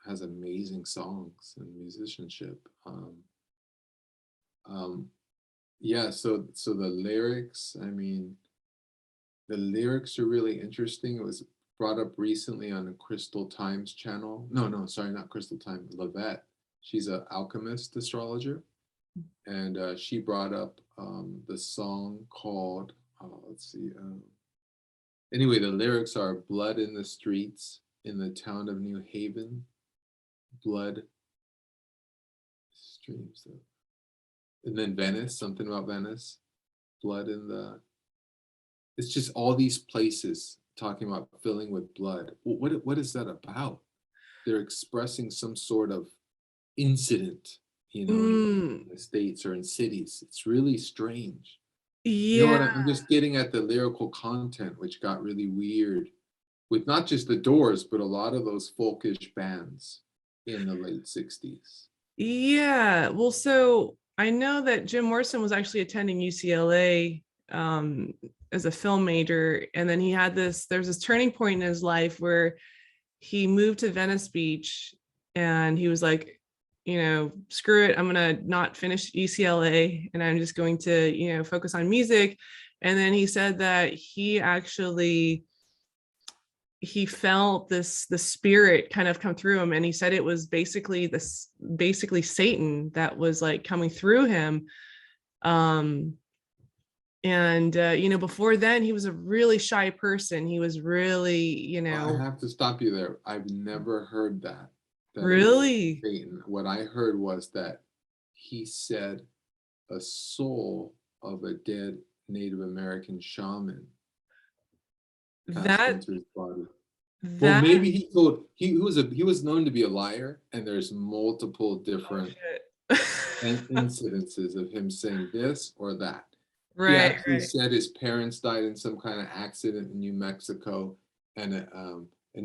has amazing songs and musicianship. Um, yeah, so the lyrics, I mean, the lyrics are really interesting. It was brought up recently on the Crystal Times channel. No, sorry, not Crystal Time, Levette. She's an alchemist astrologer, and she brought up the song called, let's see, anyway, the lyrics are blood in the streets in the town of New Haven, blood streams, and then Venice, something about Venice, blood in the, it's just all these places talking about filling with blood. What is that about? They're expressing some sort of incident, in the states or in cities. It's really strange. You know what? Yeah. I'm just getting at the lyrical content, which got really weird with not just the Doors, but a lot of those folkish bands in the late 60s. Yeah. Well, so I know that Jim Morrison was actually attending UCLA as a film major. And then there's this turning point in his life where he moved to Venice Beach, and he was like, screw it, I'm going to not finish UCLA, and I'm just going to, focus on music. And then he said that he felt the spirit kind of come through him, and he said it was basically Satan that was like coming through him. And before then he was a really shy person. He was really, I have to stop you there. I've never heard that it was really. Satan. What I heard was that he said a soul of a dead Native American shaman passed that into his body. Well, that maybe he was known to be a liar, and there's multiple oh different shit. incidences of him saying this or that. He Right, actually right. said his parents died in some kind of accident in New Mexico, and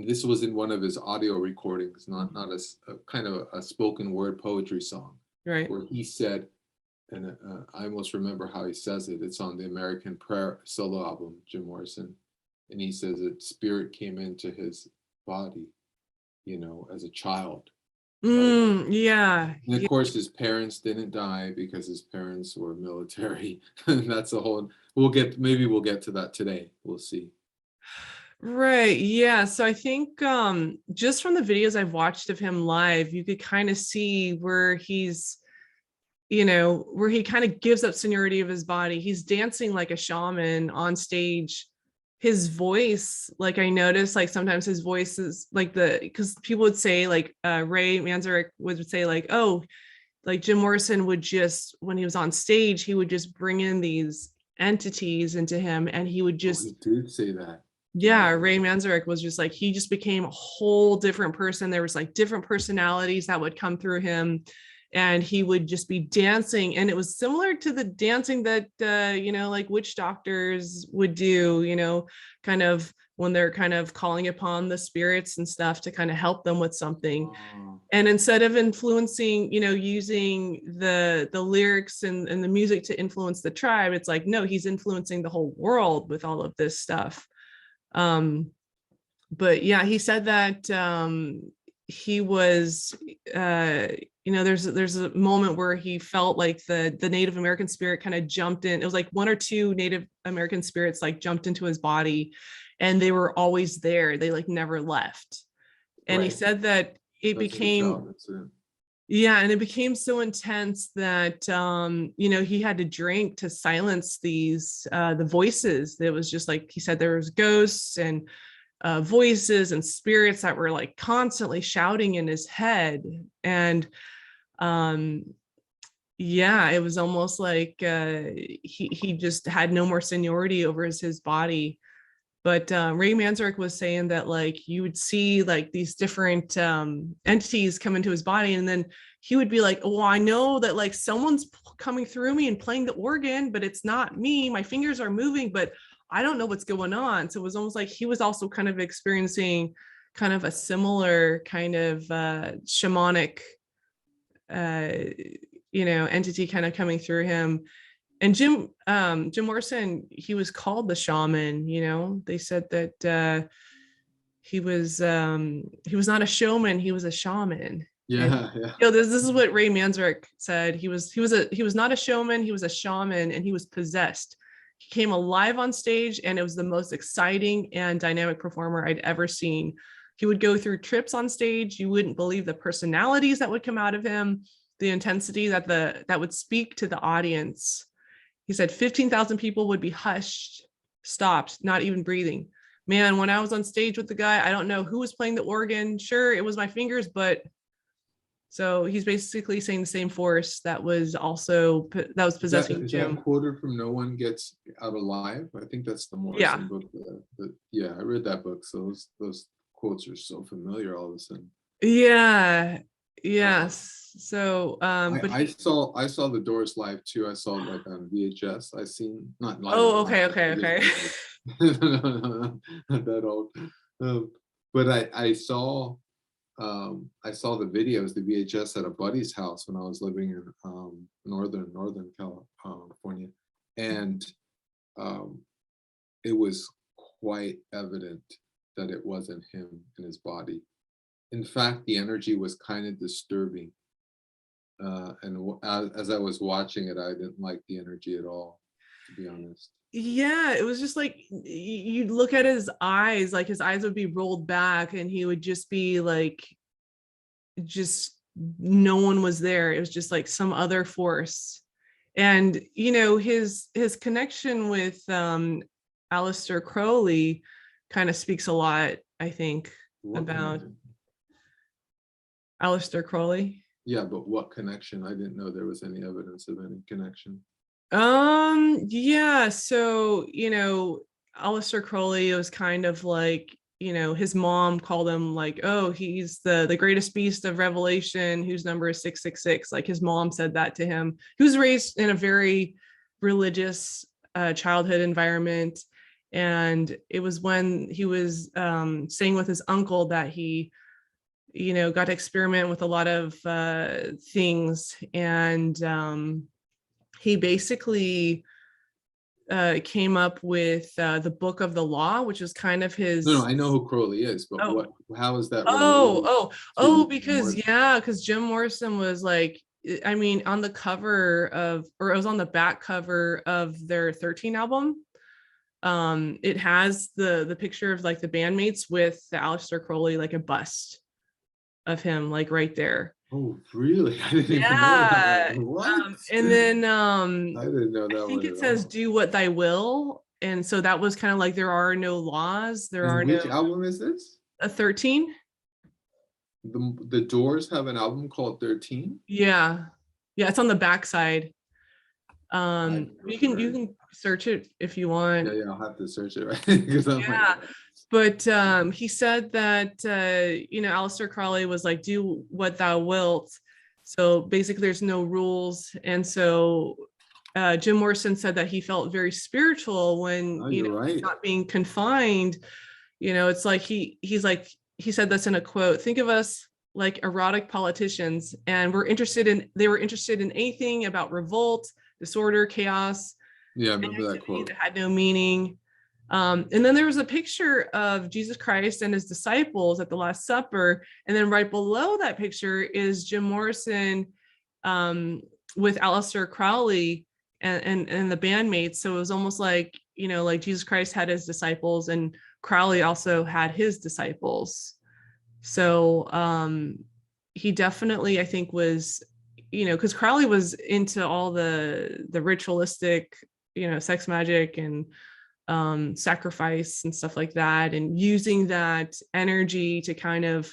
this was in one of his audio recordings, not a kind of a spoken word poetry song, Right. where he said, and I almost remember how he says it. It's on the American Prayer solo album, Jim Morrison, and he says that spirit came into his body, as a child. Yeah, And of yeah. course, his parents didn't die because his parents were military. That's a whole. Maybe we'll get to that today. We'll see. Right. Yeah. So I think just from the videos I've watched of him live, you could kind of see where where he kind of gives up seniority of his body. He's dancing like a shaman on stage. His voice, like I noticed, like sometimes his voice is like because people would say like Ray Manzarek would say like, oh, like Jim Morrison would just, when he was on stage, he would just bring in these entities into him, and he would Oh, he just, did say that. yeah, Ray Manzarek was just like, he just became a whole different person. There was like different personalities that would come through him, and he would just be dancing. And it was similar to the dancing that, like witch doctors would do, kind of when they're kind of calling upon the spirits and stuff to kind of help them with something. Oh, And instead of influencing, using the lyrics and the music to influence the tribe, it's like, no, he's influencing the whole world with all of this stuff. um But yeah, he said that he was there's a moment where he felt like the Native American spirit kind of jumped in. It was like one or two Native American spirits like jumped into his body, and they were always there. They like never left. And he Right. said that it That's became yeah, and it became so intense that he had to drink to silence these the voices. It was just like he said there was ghosts and voices and spirits that were like constantly shouting in his head. And yeah, it was almost like he just had no more seniority over his body. But Ray Manzarek was saying that like you would see like these different entities come into his body, and then he would be like, "Oh, I know that like someone's coming through me and playing the organ, but it's not me. My fingers are moving, but I don't know what's going on." So it was almost like he was also kind of experiencing kind of a similar kind of shamanic, entity kind of coming through him. And Jim Morrison, he was called the shaman. They said that he was not a showman, he was a shaman. Yeah, And, yeah. this is what Ray Manzarek said. He was not a showman, he was a shaman, and he was possessed. He came alive on stage, and it was the most exciting and dynamic performer I'd ever seen. He would go through trips on stage. You wouldn't believe the personalities that would come out of him, the intensity that would speak to the audience. He said 15,000 people would be hushed, stopped, not even breathing. Man, when I was on stage with the guy, I don't know who was playing the organ. Sure, it was my fingers, but so he's basically saying the same force that was possessing Is Jim. that quoted from No One Gets Out Alive? I think that's the Morrison book. Yeah, I read that book. So those quotes are so familiar all of a sudden. Yeah. Yes. So but I saw the Doors live too. I saw like on VHS. I seen not live. Oh, okay. No, not that old. But I saw the videos, the VHS at a buddy's house when I was living in northern California, and it was quite evident that it wasn't him in his body. In fact, the energy was kind of disturbing. And as I was watching it, I didn't like the energy at all, to be honest. Yeah, it was just like you'd look at his eyes, like his eyes would be rolled back, and he would just be like, just no one was there. It was just like some other force. And his connection with Aleister Crowley kind of speaks a lot, I think, about Aleister Crowley. Yeah, but what connection? I didn't know there was any evidence of any connection. Yeah, so Aleister Crowley was kind of like, his mom called him like, oh, he's the greatest beast of Revelation, whose number is 666. Like his mom said that to him. He was raised in a very religious childhood environment, and it was when he was staying with his uncle that he got to experiment with a lot of things. And he basically came up with the Book of the Law, which is kind of his. No, I know who Crowley is, but how is that? Because Jim Morrison was like, I mean, on the cover of, or it was on the back cover of their 13 album. It has the picture of like the bandmates with the Aleister Crowley, like a bust of him, like right there. Oh, really? I didn't even know that. What? And then I didn't know that. I think it says "Do what thy will," and so that was kind of like there are no laws. Which album is this? 13. The Doors have an album called 13. Yeah, it's on the backside. You can search it if you want. Yeah, I'll have to search it, right? But he said that Aleister Crowley was like, do what thou wilt. So basically there's no rules. And so Jim Morrison said that he felt very spiritual when he's not being confined. It's like he said this in a quote: think of us like erotic politicians, and they were interested in anything about revolt, disorder, chaos. Yeah, I remember that quote. That had no meaning. And then there was a picture of Jesus Christ and his disciples at the Last Supper. And then right below that picture is Jim Morrison with Aleister Crowley and the bandmates. So it was almost like, you know, like Jesus Christ had his disciples and Crowley also had his disciples. So he definitely, I think, was, you know, because Crowley was into all the ritualistic, you know, sex magic and sacrifice and stuff like that, and using that energy to kind of,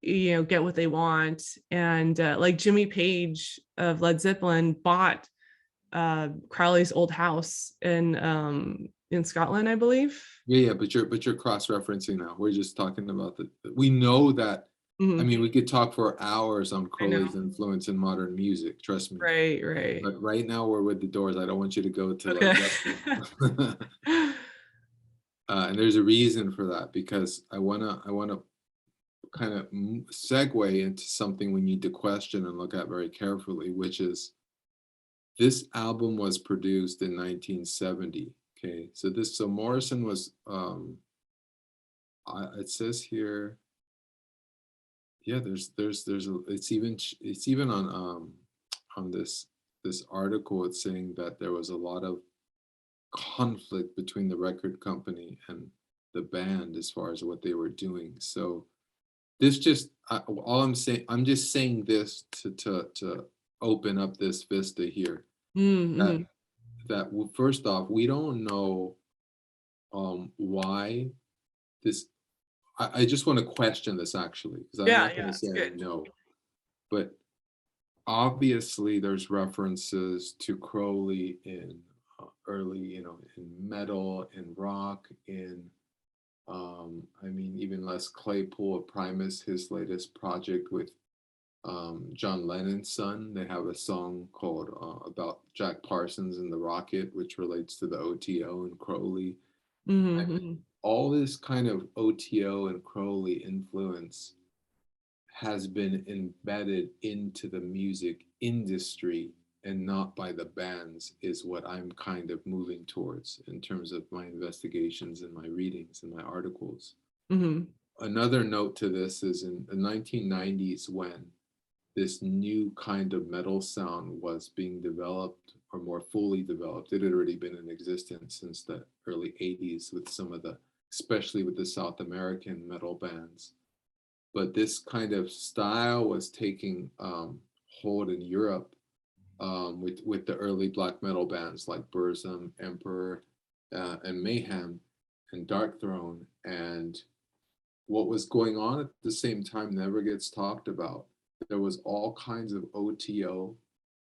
you know, get what they want. And like Jimmy Page of Led Zeppelin bought Crowley's old house in Scotland, I believe. Yeah, but you're cross-referencing now. We're just talking about we know that. I mean, we could talk for hours on Crowley's influence in modern music, trust me. Right. But right now we're with the Doors. I don't want you to go to Okay. Led Zeppelin. And there's a reason for that, because I wanna kind of segue into something we need to question and look at very carefully, which is this album was produced in 1970. Okay, so Morrison was it says here, yeah, there's it's even on this article, it's saying that there was a lot of conflict between the record company and the band as far as what they were doing. So this just all I'm just saying this to open up this vista here. Mm-hmm. That first off, we don't know why this. I just want to question this, actually, because I'm not going to say I know, but obviously there's references to Crowley in early, you know, in metal, in rock, in I mean, even Les Claypool of Primus, his latest project with John Lennon's son. They have a song called about Jack Parsons and the Rocket, which relates to the OTO and Crowley. Mm-hmm. All this kind of OTO and Crowley influence has been embedded into the music industry and not by the bands, is what I'm kind of moving towards in terms of my investigations and my readings and my articles. Mm-hmm. Another note to this is in the 1990s, when this new kind of metal sound was being developed, or more fully developed. It had already been in existence since the early 80s with some of the, especially with the South American metal bands. But this kind of style was taking hold in Europe with the early black metal bands like Burzum, Emperor, and Mayhem, and Dark Throne. And what was going on at the same time never gets talked about. There was all kinds of OTO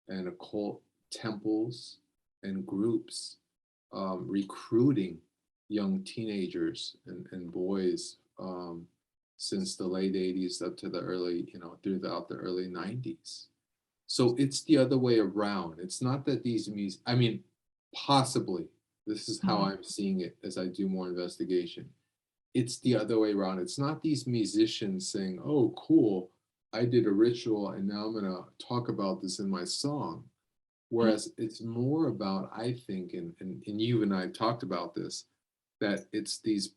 and occult temples and groups recruiting young teenagers and boys since the late 80s up to the early, you know, throughout the early 90s. So it's the other way around. It's not that these music, I mean, possibly, this is how I'm seeing it as I do more investigation. It's the other way around. It's not these musicians saying, oh, cool, I did a ritual and now I'm going to talk about this in my song. Whereas it's more about, I think, and you and I talked about this, that it's these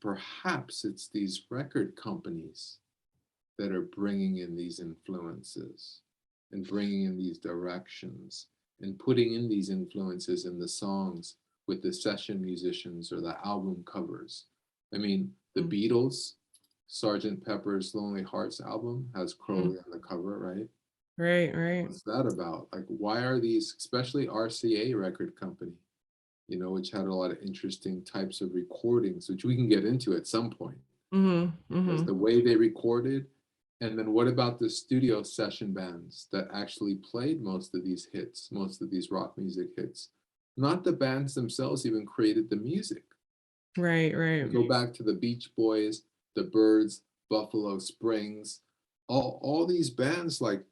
record companies that are bringing in these influences and bringing in these directions and putting in these influences in the songs with the session musicians or the album covers. I mean, the Beatles, Sgt. Pepper's Lonely Hearts album has Crowley on the cover, right? Right. What's that about? Like, why are these, especially RCA record company, you know, which had a lot of interesting types of recordings, which we can get into at some point. Because the way they recorded, and then what about the studio session bands that actually played most of these hits, most of these rock music hits? Not the bands themselves even created the music. Right. Go back to the Beach Boys, the Byrds, Buffalo Springs, all these bands, like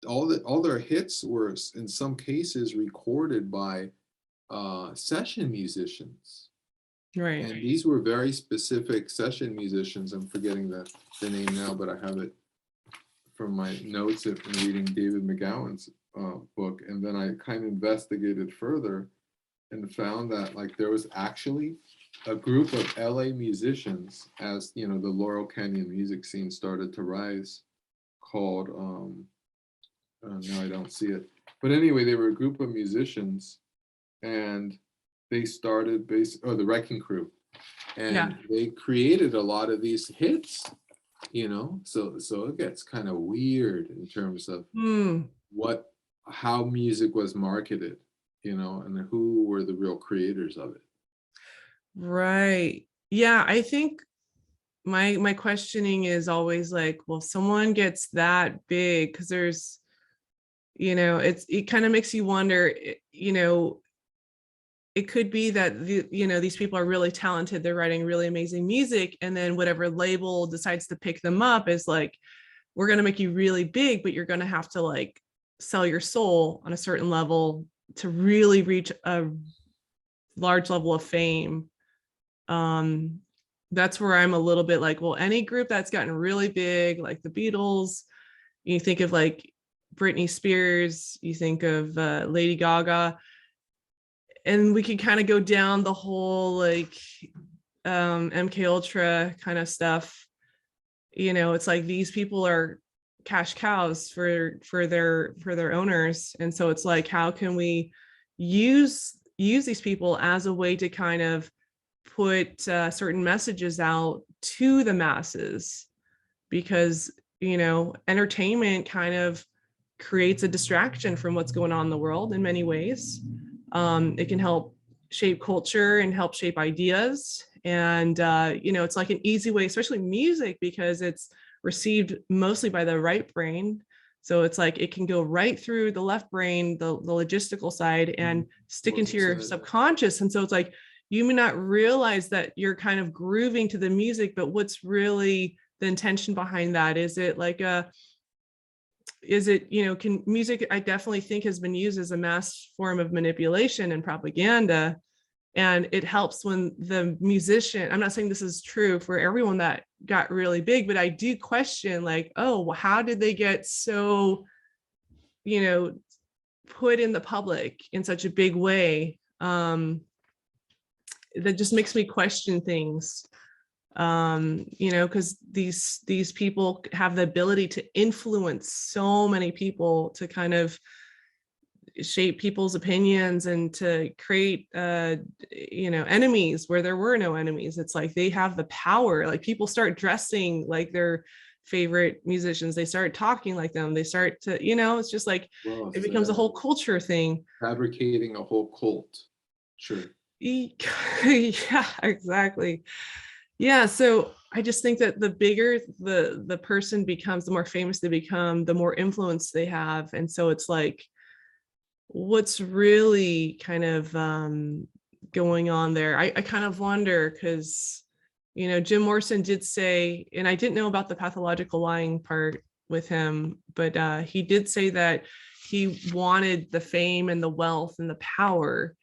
all their hits were in some cases recorded by session musicians. Right. And these were very specific session musicians. I'm forgetting the name now, but I have it from my notes in reading David McGowan's book. And then I kind of investigated further and found that, like, there was actually a group of LA musicians, as you know, the Laurel Canyon music scene started to rise, called now I don't see it, but anyway, they were a group of musicians, and they started the Wrecking Crew, Yeah. and they created a lot of these hits, you know. So it gets kind of weird in terms of Hmm. how music was marketed, you know, and who were the real creators of it. Right. Yeah, I think my questioning is always like, well, someone gets that big, because there's, it kind of makes you wonder, it could be that these people are really talented, they're writing really amazing music, and then whatever label decides to pick them up is like, we're going to make you really big, but you're going to have to like sell your soul on a certain level to really reach a large level of fame. That's where I'm a little bit like, well, any group that's gotten really big, like the Beatles, you think of like Britney Spears, you think of Lady Gaga, and we could kind of go down the whole like MK Ultra kind of stuff. It's like these people are cash cows for their owners, and so it's like, how can we use these people as a way to kind of put certain messages out to the masses, because entertainment kind of creates a distraction from what's going on in the world in many ways. It can help shape culture and help shape ideas, and it's like an easy way, especially music, because it's received mostly by the right brain. So it's like it can go right through the left brain, the logistical side, and stick into your subconscious. And so it's like, you may not realize that you're kind of grooving to the music, but what's really the intention behind that? Is it like can music, I definitely think, has been used as a mass form of manipulation and propaganda. And it helps when the musician, I'm not saying this is true for everyone that got really big, but I do question like, oh, well, how did they get so, put in the public in such a big way? That just makes me question things, because these people have the ability to influence so many people, to kind of shape people's opinions and to create enemies where there were no enemies. It's like they have the power. Like, people start dressing like their favorite musicians, they start talking like them, they start to, it's just like, well, it becomes a whole culture thing, fabricating a whole cult. Sure. Yeah, exactly. Yeah, so I just think that the bigger the person becomes, the more famous they become, the more influence they have. And so it's like, what's really kind of going on there? I kind of wonder, because Jim Morrison did say, and I didn't know about the pathological lying part with him, but he did say that he wanted the fame and the wealth and the power.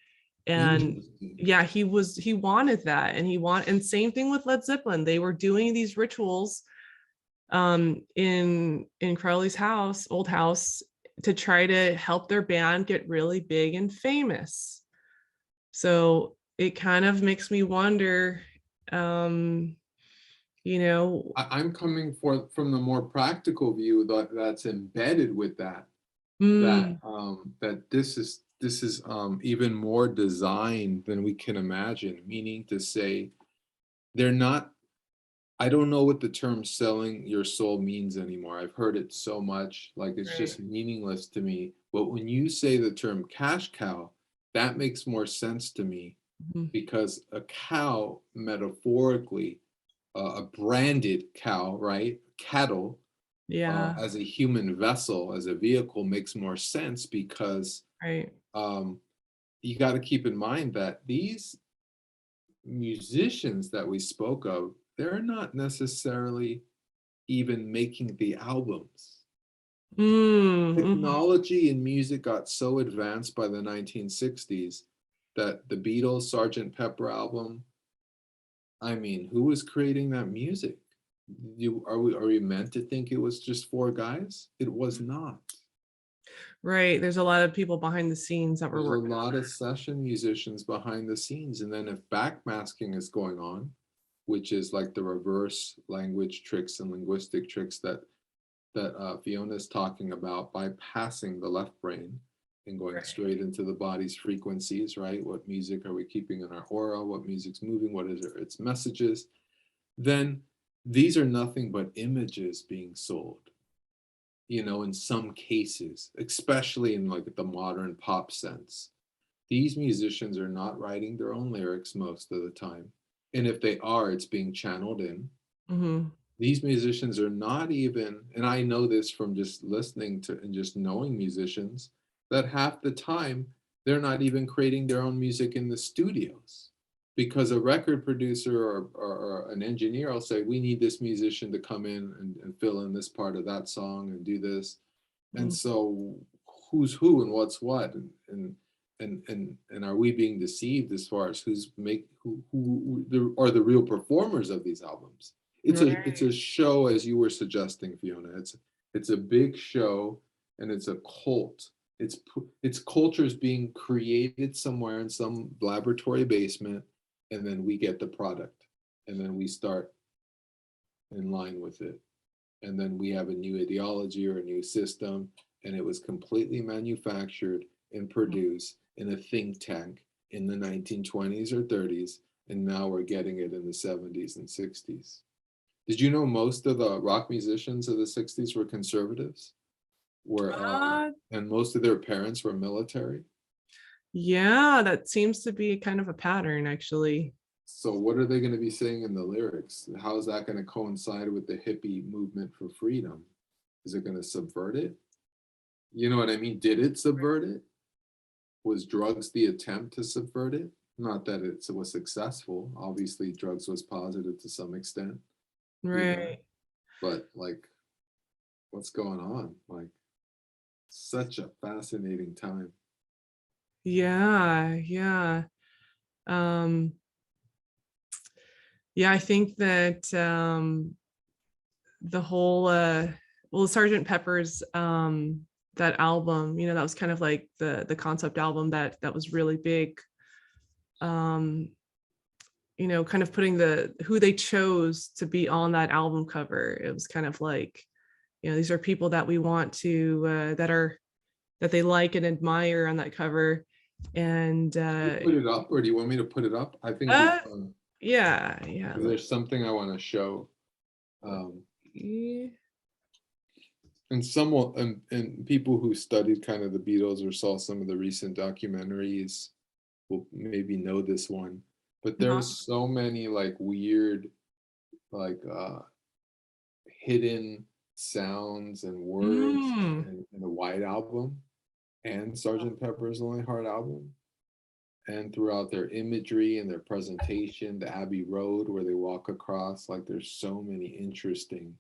And yeah, he wanted that, and same thing with Led Zeppelin. They were doing these rituals in Crowley's old house, to try to help their band get really big and famous. So it kind of makes me wonder, I'm coming from the more practical view that's embedded with that, that this is even more designed than we can imagine, meaning to say, they're not, I don't know what the term selling your soul means anymore. I've heard it so much, like it's just meaningless to me. But when you say the term cash cow, that makes more sense to me, because a cow, metaphorically, a branded cow, right? Cattle, as a human vessel, as a vehicle, makes more sense, because you got to keep in mind that these musicians that we spoke of, they're not necessarily even making the albums. Technology in music got so advanced by the 1960s that the Beatles' Sgt. Pepper album, I mean, who was creating that music? Are we meant to think it was just four guys? It was not. Right. There's a lot of people behind the scenes that were There's a working. lot of session musicians behind the scenes. And then if backmasking is going on, which is like the reverse language tricks and linguistic tricks that Fiona is talking about, bypassing the left brain and going Right. straight into the body's frequencies, right? What music are we keeping in our aura? What music's moving? What is its messages? Then these are nothing but images being sold, you know, in some cases, especially in like the modern pop sense. These musicians are not writing their own lyrics most of the time. And if they are, it's being channeled in. Mm-hmm. These musicians are not even, and I know this from just listening to and just knowing musicians, that half the time they're not even creating their own music in the studios, because a record producer or an engineer will say, we need this musician to come in and fill in this part of that song and do this. And so who's who and what's what, and are we being deceived as far as who are the real performers of these albums? It's a Right. show, as you were suggesting, Fiona. It's a big show, and it's a cult. It's cultures being created somewhere in some laboratory basement, and then we get the product, and then we start in line with it, and then we have a new ideology or a new system, and it was completely manufactured and produced in a think tank in the 1920s or 30s, and now we're getting it in the 70s and 60s. Did you know most of the rock musicians of the 60s were conservatives? Uh, And most of their parents were military? yeah, that seems to be kind of a pattern, actually. So what are they going to be saying in the lyrics? How is that going to coincide with the hippie movement for freedom? Is it going to subvert it? You know what I mean? Did it subvert it? Was drugs the attempt to subvert it? Not that it was successful. Obviously, drugs was positive to some extent, you know, Right. but like, what's going on? Like, such a fascinating time. Yeah, yeah. Um, yeah, I think that the whole well, Sergeant Pepper's that album, that was kind of like the concept album that was really big. Um, kind of putting the who they chose to be on that album cover. It was kind of like, these are people that we want to that they like and admire on that cover. And Can you put it up, or do you want me to put it up? I think uh yeah, yeah. there's something I want to show. Yeah. And someone and people who studied kind of the Beatles or saw some of the recent documentaries will maybe know this one. But there are so many like weird, like hidden sounds and words in the White Album and Sergeant Pepper's Lonely Heart Album, and throughout their imagery and their presentation, the Abbey Road where they walk across. Like, there's so many interesting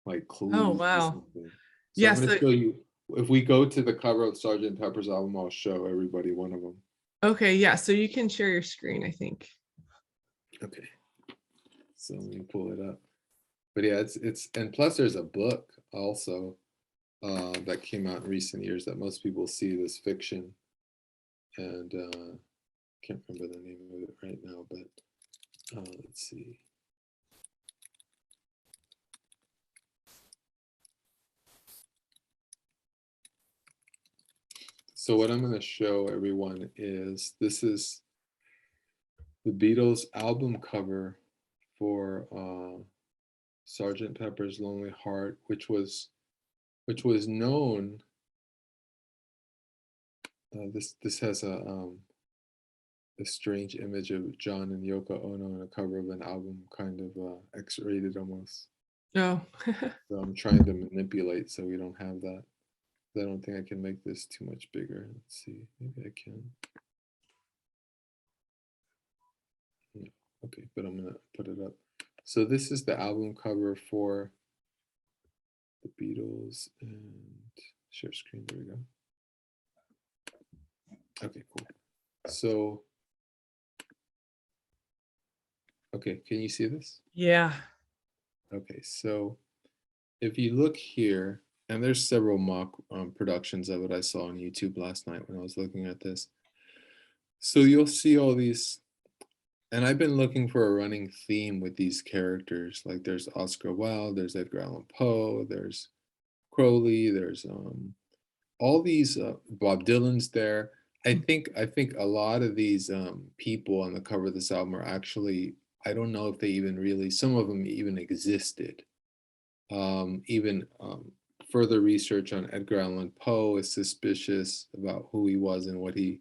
like Oh, clues to wow. something. So I'm Yes. going to show you. If we go to the cover of Sergeant Pepper's album, I'll show everybody one of them. Okay, yeah. So you can share your screen, I think. Okay. So let me pull it up. But yeah, it's and plus there's a book also that came out in recent years that most people see this fiction, and can't remember the name of it right now, but let's see. So what I'm going to show everyone is this is the Beatles album cover for Sergeant Pepper's Lonely Heart, which was known. This has a strange image of John and Yoko Ono on a cover of an album, kind of X-rated almost. Oh. So I'm trying to manipulate so we don't have that. I don't think I can make this too much bigger. Let's see, maybe I can. No. Okay, but I'm gonna put it up. So this is the album cover for the Beatles, and share screen. There we go. Okay, cool. So, okay, can you see this? Yeah. Okay, so if you look here, And there's several mock productions of it I saw on YouTube last night when I was looking at this. So you'll see all these, and I've been looking for a running theme with these characters. Like there's Oscar Wilde, there's Edgar Allan Poe, there's Crowley, there's all these Bob Dylan's there. I think a lot of these people on the cover of this album are actually, I don't know if they even really, some of them even existed. Even further research on Edgar Allan Poe is suspicious about who he was and what he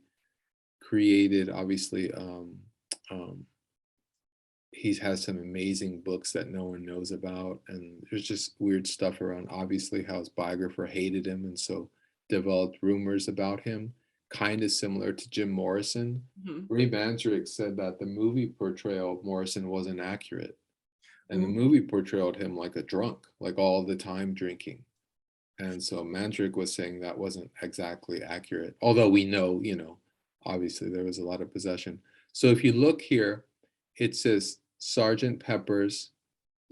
created. Obviously, he has some amazing books that no one knows about, and there's just weird stuff around. Obviously, how his biographer hated him, and so developed rumors about him, kind of similar to Jim Morrison. Mhm. Ray Manzarek said that the movie portrayal of Morrison wasn't accurate, and the Ooh. movie portrayed him like a drunk, like all the time drinking. And so Mandrake was saying that wasn't exactly accurate, although we know, obviously there was a lot of possession. So if you look here, it says Sergeant Pepper's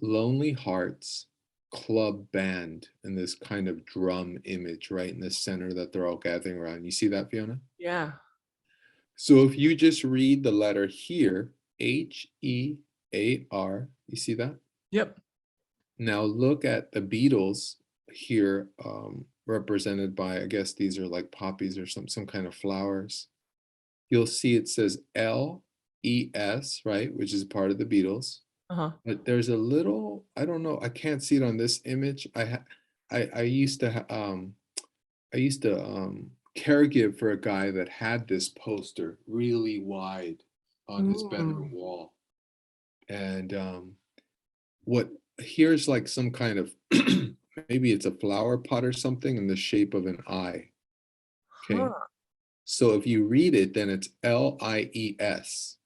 Lonely Hearts Club Band in this kind of drum image right in the center that they're all gathering around. You see that, Fiona? Yeah. So if you just read the letter here, Hear, you see that? Yep. Now look at the Beatles here, represented by, I guess these are like poppies or some kind of flowers. You'll see it says LES, right, which is part of the Beatles. Uh-huh. But there's a little, I don't know, I can't see it on this image. I used to caregive for a guy that had this poster really wide on his bedroom Mm. wall, and what here's like some kind of maybe it's a flower pot or something in the shape of an eye. Okay. Huh. So if you read it, then it's LIES.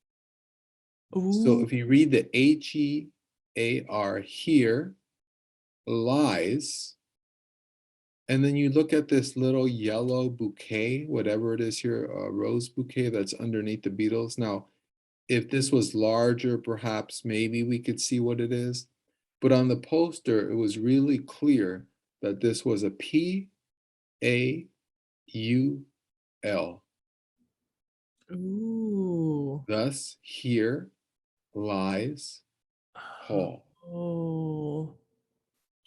So Ooh. if you read the HEAR here, lies, and then you look at this little yellow bouquet, whatever it is here, a rose bouquet that's underneath the Beatles. Now, if this was larger, perhaps maybe we could see what it is. But on the poster, it was really clear that this was a PAUL. Ooh. Thus, here lies Paul. Oh,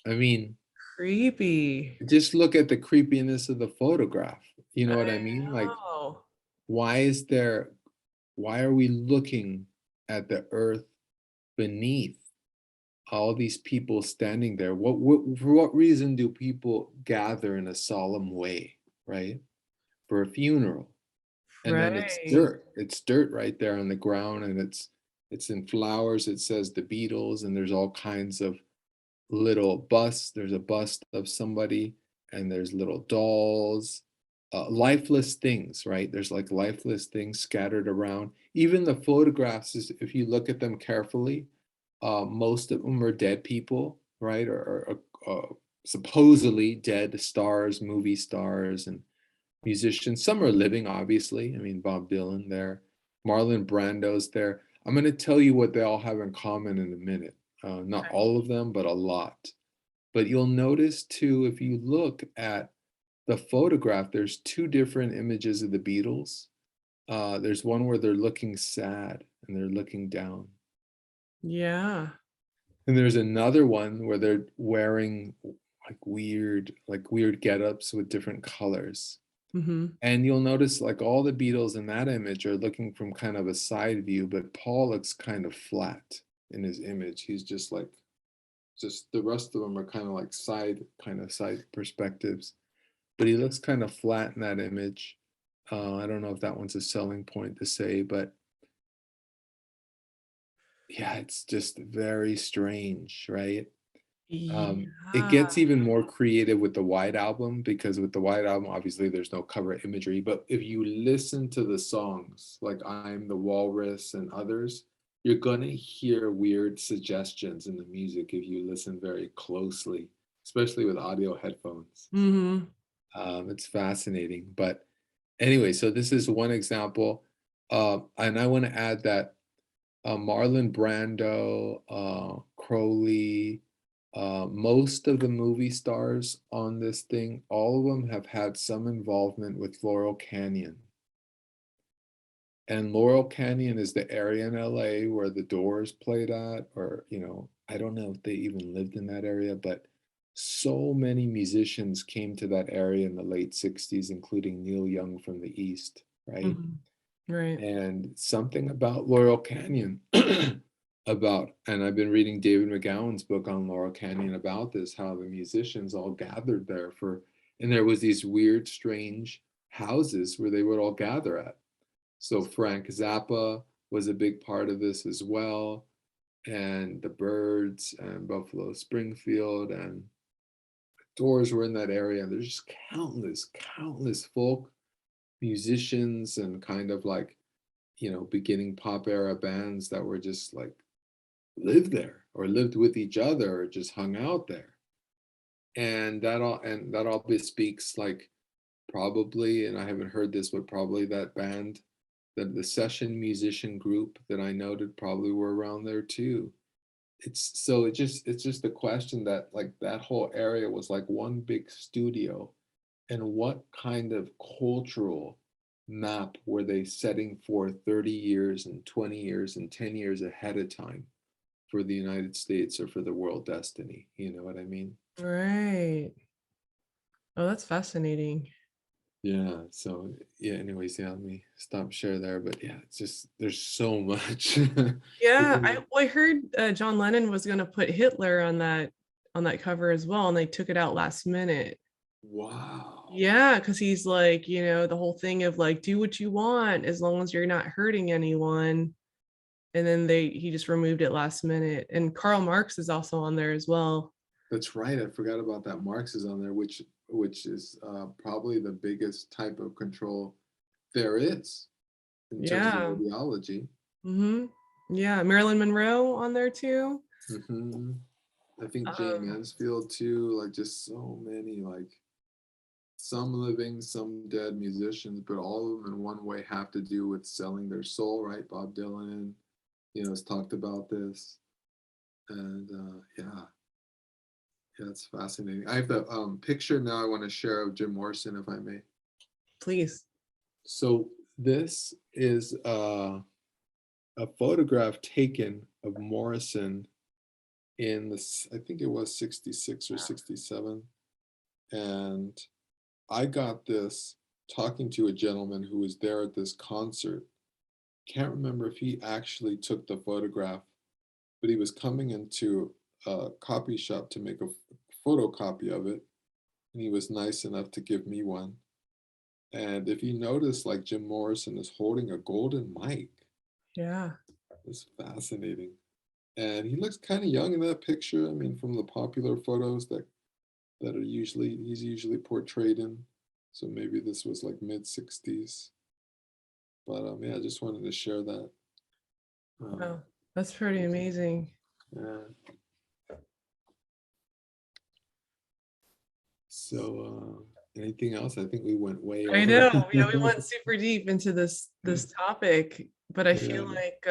I mean, creepy. just look at the creepiness of the photograph. You know I what I mean? Like, know. why is there, why are we looking at the earth beneath all these people standing there? For what reason do people gather in a solemn way, right? For a funeral. And then it's Right. dirt. It's dirt right there on the ground, and it's in flowers. It says the Beatles, and there's all kinds of little busts. There's a bust of somebody, and there's little dolls, lifeless things, right? There's like lifeless things scattered around. Even the photographs, if you look at them carefully, most of them are dead people, right? Or supposedly dead stars, movie stars, and musicians. Some are living, obviously. I mean, Bob Dylan there, Marlon Brando's there. I'm going to tell you what they all have in common in a minute. Not all of them, but a lot. But you'll notice too, if you look at the photograph, there's two different images of the Beatles. There's one where they're looking sad and they're looking down. Yeah. And there's another one where they're wearing like weird get-ups with different colors. Mm-hmm. And you'll notice like all the Beatles in that image are looking from kind of a side view, but Paul looks kind of flat in his image. He's just the rest of them are kind of like side perspectives, but he looks kind of flat in that image. I don't know if that one's a selling point to say, but yeah, it's just very strange, right? It Yeah. gets even more creative with the White Album, because with the White Album, obviously there's no cover imagery, but if you listen to the songs like I'm the Walrus and others, you're gonna hear weird suggestions in the music if you listen very closely, especially with audio headphones. Mm-hmm. It's fascinating. But anyway, so this is one example. And I want to add that Marlon Brando, Crowley, Most of the movie stars on this thing, all of them have had some involvement with Laurel Canyon. And Laurel Canyon is the area in LA where the Doors played at, or, I don't know if they even lived in that area, but so many musicians came to that area in the late 60s, including Neil Young from the East, right? Mhm. Right. And something about Laurel Canyon, and I've been reading David McGowan's book on Laurel Canyon about this, how the musicians all gathered there and there was these weird, strange houses where they would all gather at. So Frank Zappa was a big part of this as well, and the Byrds and Buffalo Springfield and Doors were in that area. And there's just countless folk musicians and kind of like, beginning pop era bands that were just like lived there or lived with each other or just hung out there. And that all bespeaks like probably, and I haven't heard this, but probably that band, the session musician group that I noted probably were around there too. It's just a question that like that whole area was like one big studio, and what kind of cultural map were they setting for 30 years and 20 years and 10 years ahead of time for the United States or for the world destiny? You know what I mean? Right. Oh, that's fascinating. Yeah. So yeah, anyways, yeah, let me stop share there. But yeah, it's just there's so much. Yeah, I heard John Lennon was going to put Hitler on that cover as well, and they took it out last minute. Wow. Yeah, because he's like, the whole thing of like, do what you want as long as you're not hurting anyone. And then he just removed it last minute. And Karl Marx is also on there as well. That's right. I forgot about that. Marx is on there, which is probably the biggest type of control there is in terms of Yeah. ideology. Mm-hmm. Yeah, Marilyn Monroe on there too. Hmm. I think Jane Um, Mansfield too. Like just so many, like some living, some dead musicians, but all of them in one way have to do with selling their soul, right? Bob Dylan, has talked about this, and yeah, it's fascinating. I have the picture now I want to share of Jim Morrison, if I may. please. So this is a photograph taken of Morrison in this, I think it was 66 or 67. And I got this talking to a gentleman who was there at this concert. Can't remember if he actually took the photograph, but he was coming into a copy shop to make a photocopy of it. And he was nice enough to give me one. And if you notice, like Jim Morrison is holding a golden mic. Yeah. It's fascinating. And he looks kind of young in that picture. I mean, from the popular photos that he's usually portrayed in. So maybe this was like mid 60s. But yeah, I just wanted to share that. Wow, that's pretty amazing. Yeah. So anything else? I think we went way over. I know. Yeah, we went super deep into this topic, but I feel Yeah. like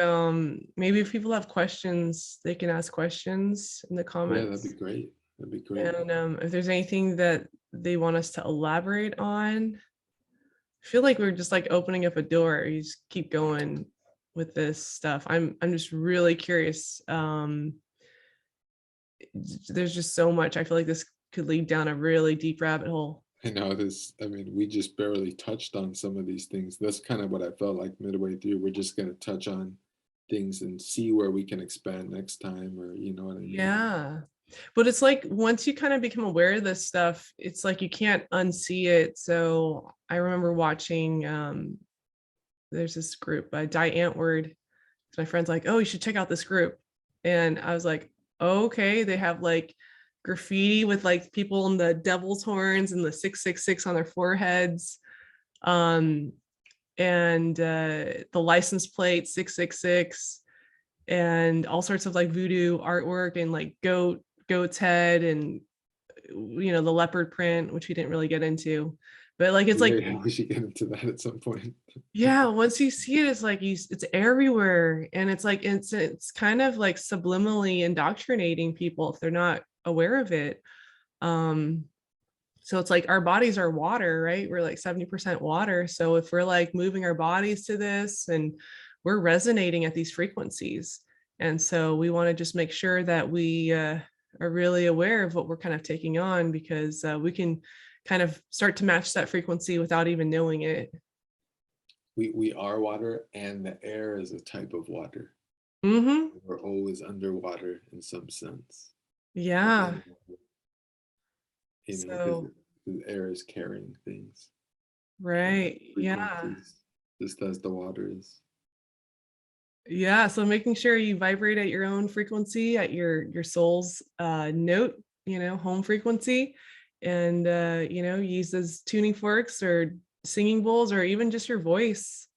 maybe if people have questions, they can ask questions in the Yeah, comments. that'd be great. That'd be great. And if there's anything that they want us to elaborate on, I feel like we're just like opening up a door. You just keep going with this stuff. I'm just really curious. There's just so much. I feel like this could lead down a really deep rabbit hole. I know this. I mean, we just barely touched on some of these things. That's kind of what I felt like midway through. We're just going to touch on things and see where we can expand next time, or you know what I mean? Yeah. But it's like once you kind of become aware of this stuff, it's like you can't unsee it. So I remember watching there's this group by Die Antwoord. My friend's like, oh, you should check out this group. And I was like, okay, they have like graffiti with like people in the devil's horns and the 666 on their foreheads. And the license plate 666 and all sorts of like voodoo artwork and like goat's head and the leopard print, which we didn't really get into, but like it's like Yeah, we should get into that at some point. yeah, once you see it, it's like it's everywhere, and it's like it's kind of like subliminally indoctrinating people if they're not aware of it. So it's like our bodies are water, right? We're like 70% water. So if we're like moving our bodies to this, and we're resonating at these frequencies. And so we want to just make sure that we are really aware of what we're kind of taking on, because we can kind of start to match that frequency without even knowing it. We are water, and the air is a type of water. Mm-hmm. We're always underwater in some sense. Yeah. You know, So, because the air is carrying things. right. Yeah. Just as the water is. Yeah. So making sure you vibrate at your own frequency, at your soul's note, home frequency, and use those tuning forks or singing bowls, or even just your voice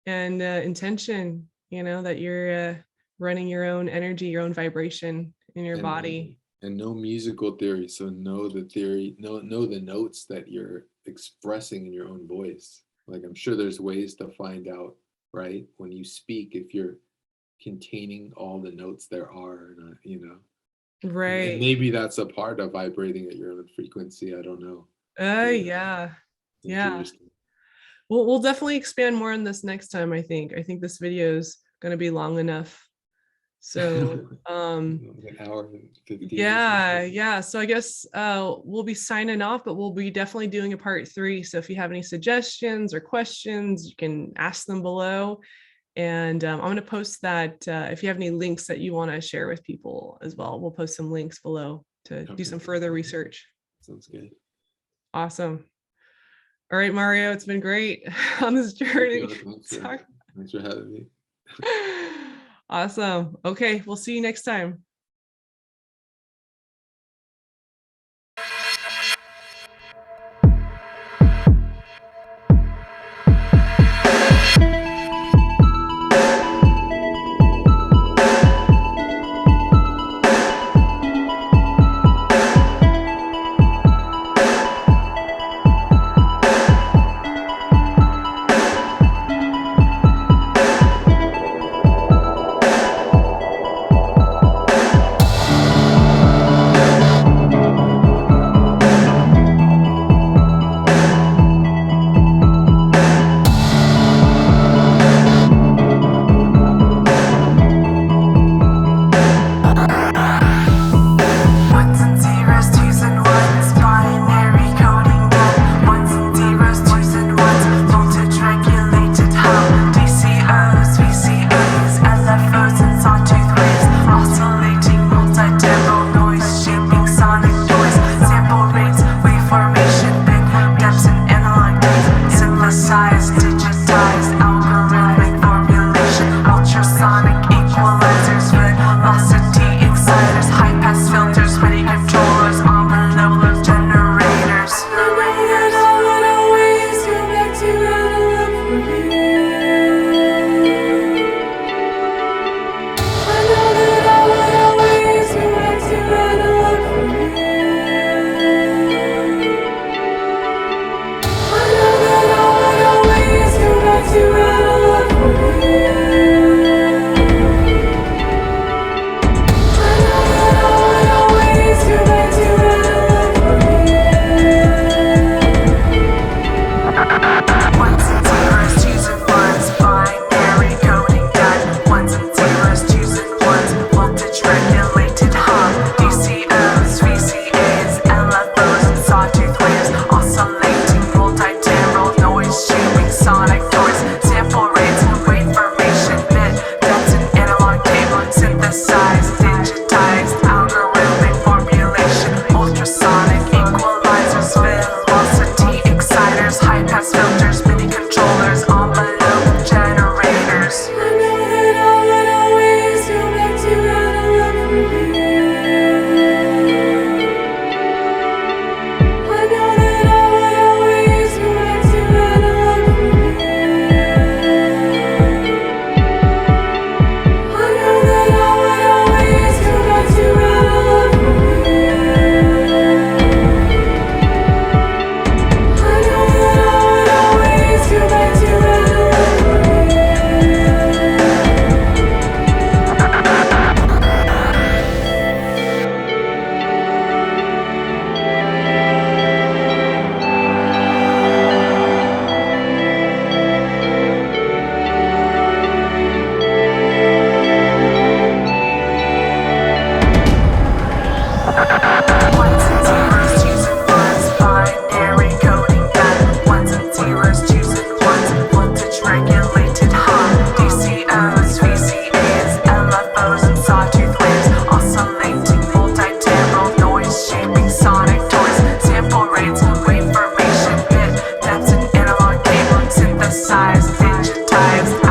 and intention, that you're running your own energy, your own vibration in your body. And no musical theory. So know the theory, know the notes that you're expressing in your own voice. Like, I'm sure there's ways to find out, right? When you speak, if you're containing all the notes there are, Right. And maybe that's a part of vibrating at your own frequency. I don't know. Yeah. Yeah. We'll definitely expand more on this next time. I think this video is going to be long enough. So, an hour and 15. Yeah. So I guess we'll be signing off, but we'll be definitely doing a part 3. So if you have any suggestions or questions, you can ask them below. And I'm going to post that if you have any links that you want to share with people as well, we'll post some links below to do some further research. Sounds good. Awesome. All right, Mario, it's been great on this journey. Thanks for having me. Awesome. Okay, we'll see you next time. Ones and zeros, choosing ones, binary coding that. Ones and zeros, choosing ones, voltage regulated high. DCOs, VCAs, LFOs, and sawtooth waves, oscillating multi-temporal noise, shaping sonic toys, sample rates, wave formation, bit depths, and analog cable, synthesized, digitized.